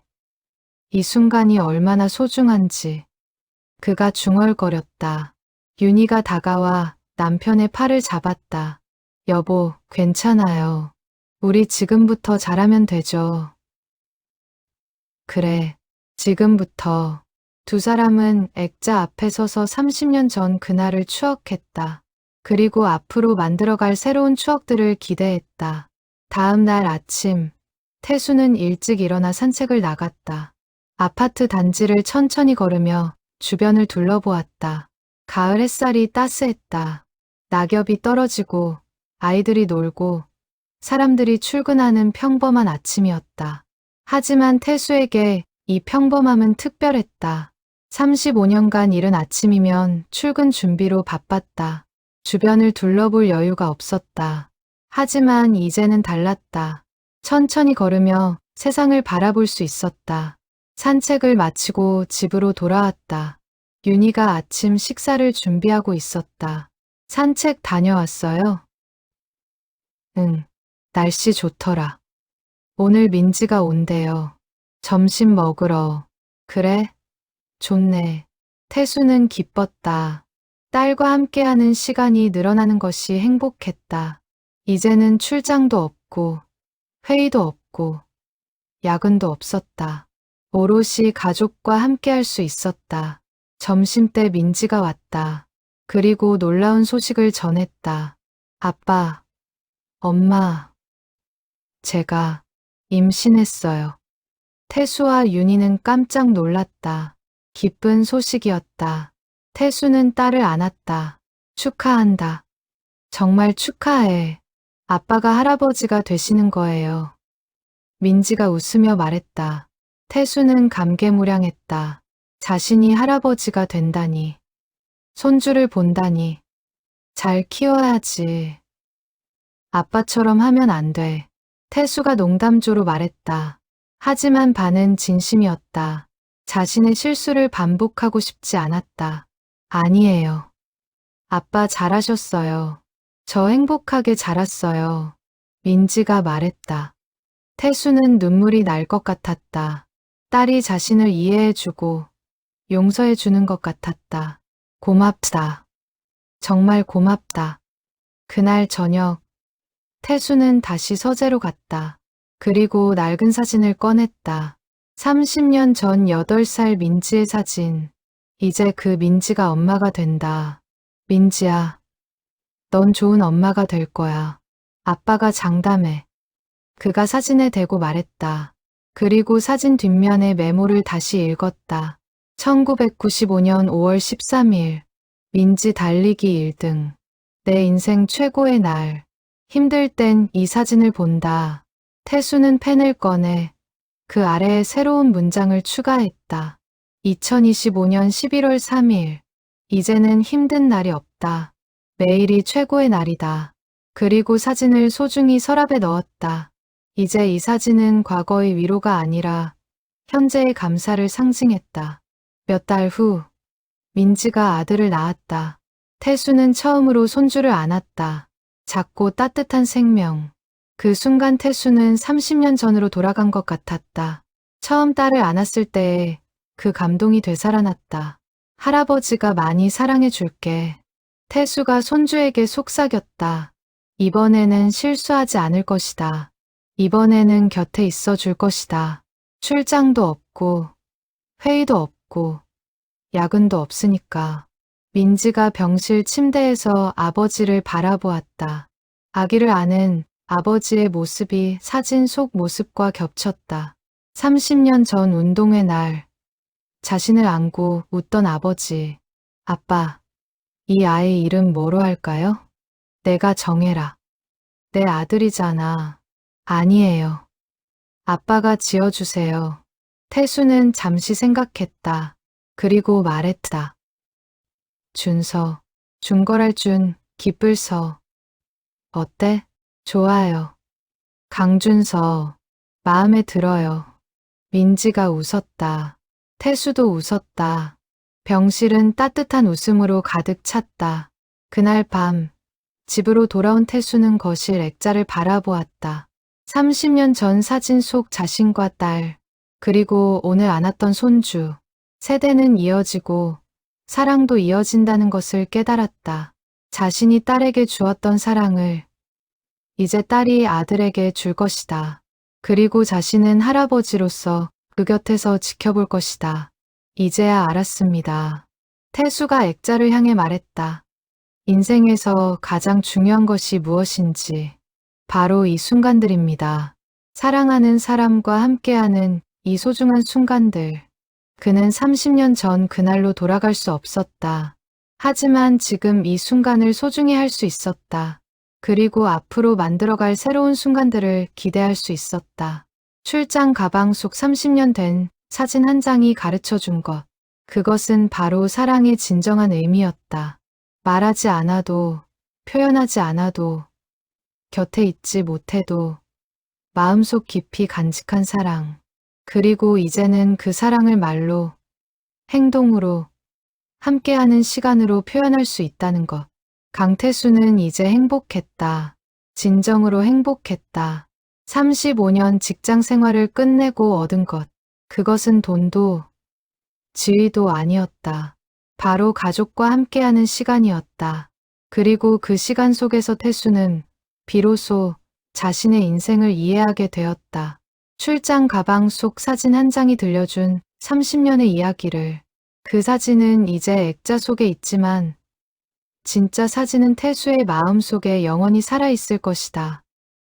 이 순간이 얼마나 소중한지. 그가 중얼거렸다. 윤희가 다가와 남편의 팔을 잡았다. 여보, 괜찮아요. 우리 지금부터 잘하면 되죠. 그래, 지금부터. 두 사람은 액자 앞에 서서 30년 전 그날을 추억했다. 그리고 앞으로 만들어갈 새로운 추억들을 기대했다. 다음 날 아침, 태수는 일찍 일어나 산책을 나갔다. 아파트 단지를 천천히 걸으며 주변을 둘러보았다. 가을 햇살이 따스했다. 낙엽이 떨어지고 아이들이 놀고 사람들이 출근하는 평범한 아침이었다. 하지만 태수에게 이 평범함은 특별했다. 35년간 이른 아침이면 출근 준비로 바빴다. 주변을 둘러볼 여유가 없었다. 하지만 이제는 달랐다. 천천히 걸으며 세상을 바라볼 수 있었다. 산책을 마치고 집으로 돌아왔다. 윤희가 아침 식사를 준비하고 있었다. 산책 다녀왔어요? 응, 날씨 좋더라. 오늘 민지가 온대요. 점심 먹으러. 그래? 좋네. 태수는 기뻤다. 딸과 함께하는 시간이 늘어나는 것이 행복했다. 이제는 출장도 없고, 회의도 없고, 야근도 없었다. 오롯이 가족과 함께할 수 있었다. 점심때 민지가 왔다. 그리고 놀라운 소식을 전했다. 아빠, 엄마, 제가 임신했어요. 태수와 윤희는 깜짝 놀랐다. 기쁜 소식이었다. 태수는 딸을 안았다. 축하한다. 정말 축하해. 아빠가 할아버지가 되시는 거예요. 민지가 웃으며 말했다. 태수는 감개무량했다. 자신이 할아버지가 된다니. 손주를 본다니. 잘 키워야지. 아빠처럼 하면 안 돼. 태수가 농담조로 말했다. 하지만 반은 진심이었다. 자신의 실수를 반복하고 싶지 않았다. 아니에요. 아빠 잘하셨어요. 저 행복하게 자랐어요. 민지가 말했다. 태수는 눈물이 날 것 같았다. 딸이 자신을 이해해주고 용서해주는 것 같았다. 고맙다. 정말 고맙다. 그날 저녁, 태수는 다시 서재로 갔다. 그리고 낡은 사진을 꺼냈다. 30년 전 8살 민지의 사진. 이제 그 민지가 엄마가 된다. 민지야, 넌 좋은 엄마가 될 거야. 아빠가 장담해. 그가 사진에 대고 말했다. 그리고 사진 뒷면의 메모를 다시 읽었다. 1995년 5월 13일. 민지 달리기 1등. 내 인생 최고의 날. 힘들 땐 이 사진을 본다. 태수는 펜을 꺼내 그 아래에 새로운 문장을 추가했다. 2025년 11월 3일. 이제는 힘든 날이 없다. 매일이 최고의 날이다. 그리고 사진을 소중히 서랍에 넣었다. 이제 이 사진은 과거의 위로가 아니라 현재의 감사를 상징했다. 몇 달 후, 민지가 아들을 낳았다. 태수는 처음으로 손주를 안았다. 작고 따뜻한 생명. 그 순간 태수는 30년 전으로 돌아간 것 같았다. 처음 딸을 안았을 때의 그 감동이 되살아났다. 할아버지가 많이 사랑해 줄게. 태수가 손주에게 속삭였다. 이번에는 실수하지 않을 것이다. 이번에는 곁에 있어 줄 것이다. 출장도 없고, 회의도 없고, 야근도 없으니까. 민지가 병실 침대에서 아버지를 바라보았다. 아기를 안은 아버지의 모습이 사진 속 모습과 겹쳤다. 30년 전 운동회 날, 자신을 안고 웃던 아버지. 아빠, 이 아이 이름 뭐로 할까요? 내가 정해라. 내 아들이잖아. 아니에요. 아빠가 지어주세요. 태수는 잠시 생각했다. 그리고 말했다. 준서, 중걸할 준, 기쁠서. 어때? 좋아요. 강준서. 마음에 들어요. 민지가 웃었다. 태수도 웃었다. 병실은 따뜻한 웃음으로 가득 찼다. 그날 밤 집으로 돌아온 태수는 거실 액자를 바라보았다. 30년 전 사진 속 자신과 딸, 그리고 오늘 안았던 손주. 세대는 이어지고 사랑도 이어진다는 것을 깨달았다. 자신이 딸에게 주었던 사랑을 이제 딸이 아들에게 줄 것이다. 그리고 자신은 할아버지로서 그 곁에서 지켜볼 것이다. 이제야 알았습니다. 태수가 액자를 향해 말했다. 인생에서 가장 중요한 것이 무엇인지 바로 이 순간들입니다. 사랑하는 사람과 함께하는 이 소중한 순간들. 그는 30년 전 그날로 돌아갈 수 없었다. 하지만 지금 이 순간을 소중히 할 수 있었다. 그리고 앞으로 만들어갈 새로운 순간들을 기대할 수 있었다. 출장 가방 속 30년 된 사진 한 장이 가르쳐 준 것. 그것은 바로 사랑의 진정한 의미였다. 말하지 않아도, 표현하지 않아도, 곁에 있지 못해도 마음속 깊이 간직한 사랑. 그리고 이제는 그 사랑을 말로, 행동으로, 함께하는 시간으로 표현할 수 있다는 것. 강태수는 이제 행복했다. 진정으로 행복했다. 35년 직장 생활을 끝내고 얻은 것. 그것은 돈도, 지위도 아니었다. 바로 가족과 함께하는 시간이었다. 그리고 그 시간 속에서 태수는 비로소 자신의 인생을 이해하게 되었다. 출장 가방 속 사진 한 장이 들려준 30년의 이야기를. 그 사진은 이제 액자 속에 있지만 진짜 사진은 태수의 마음 속에 영원히 살아있을 것이다.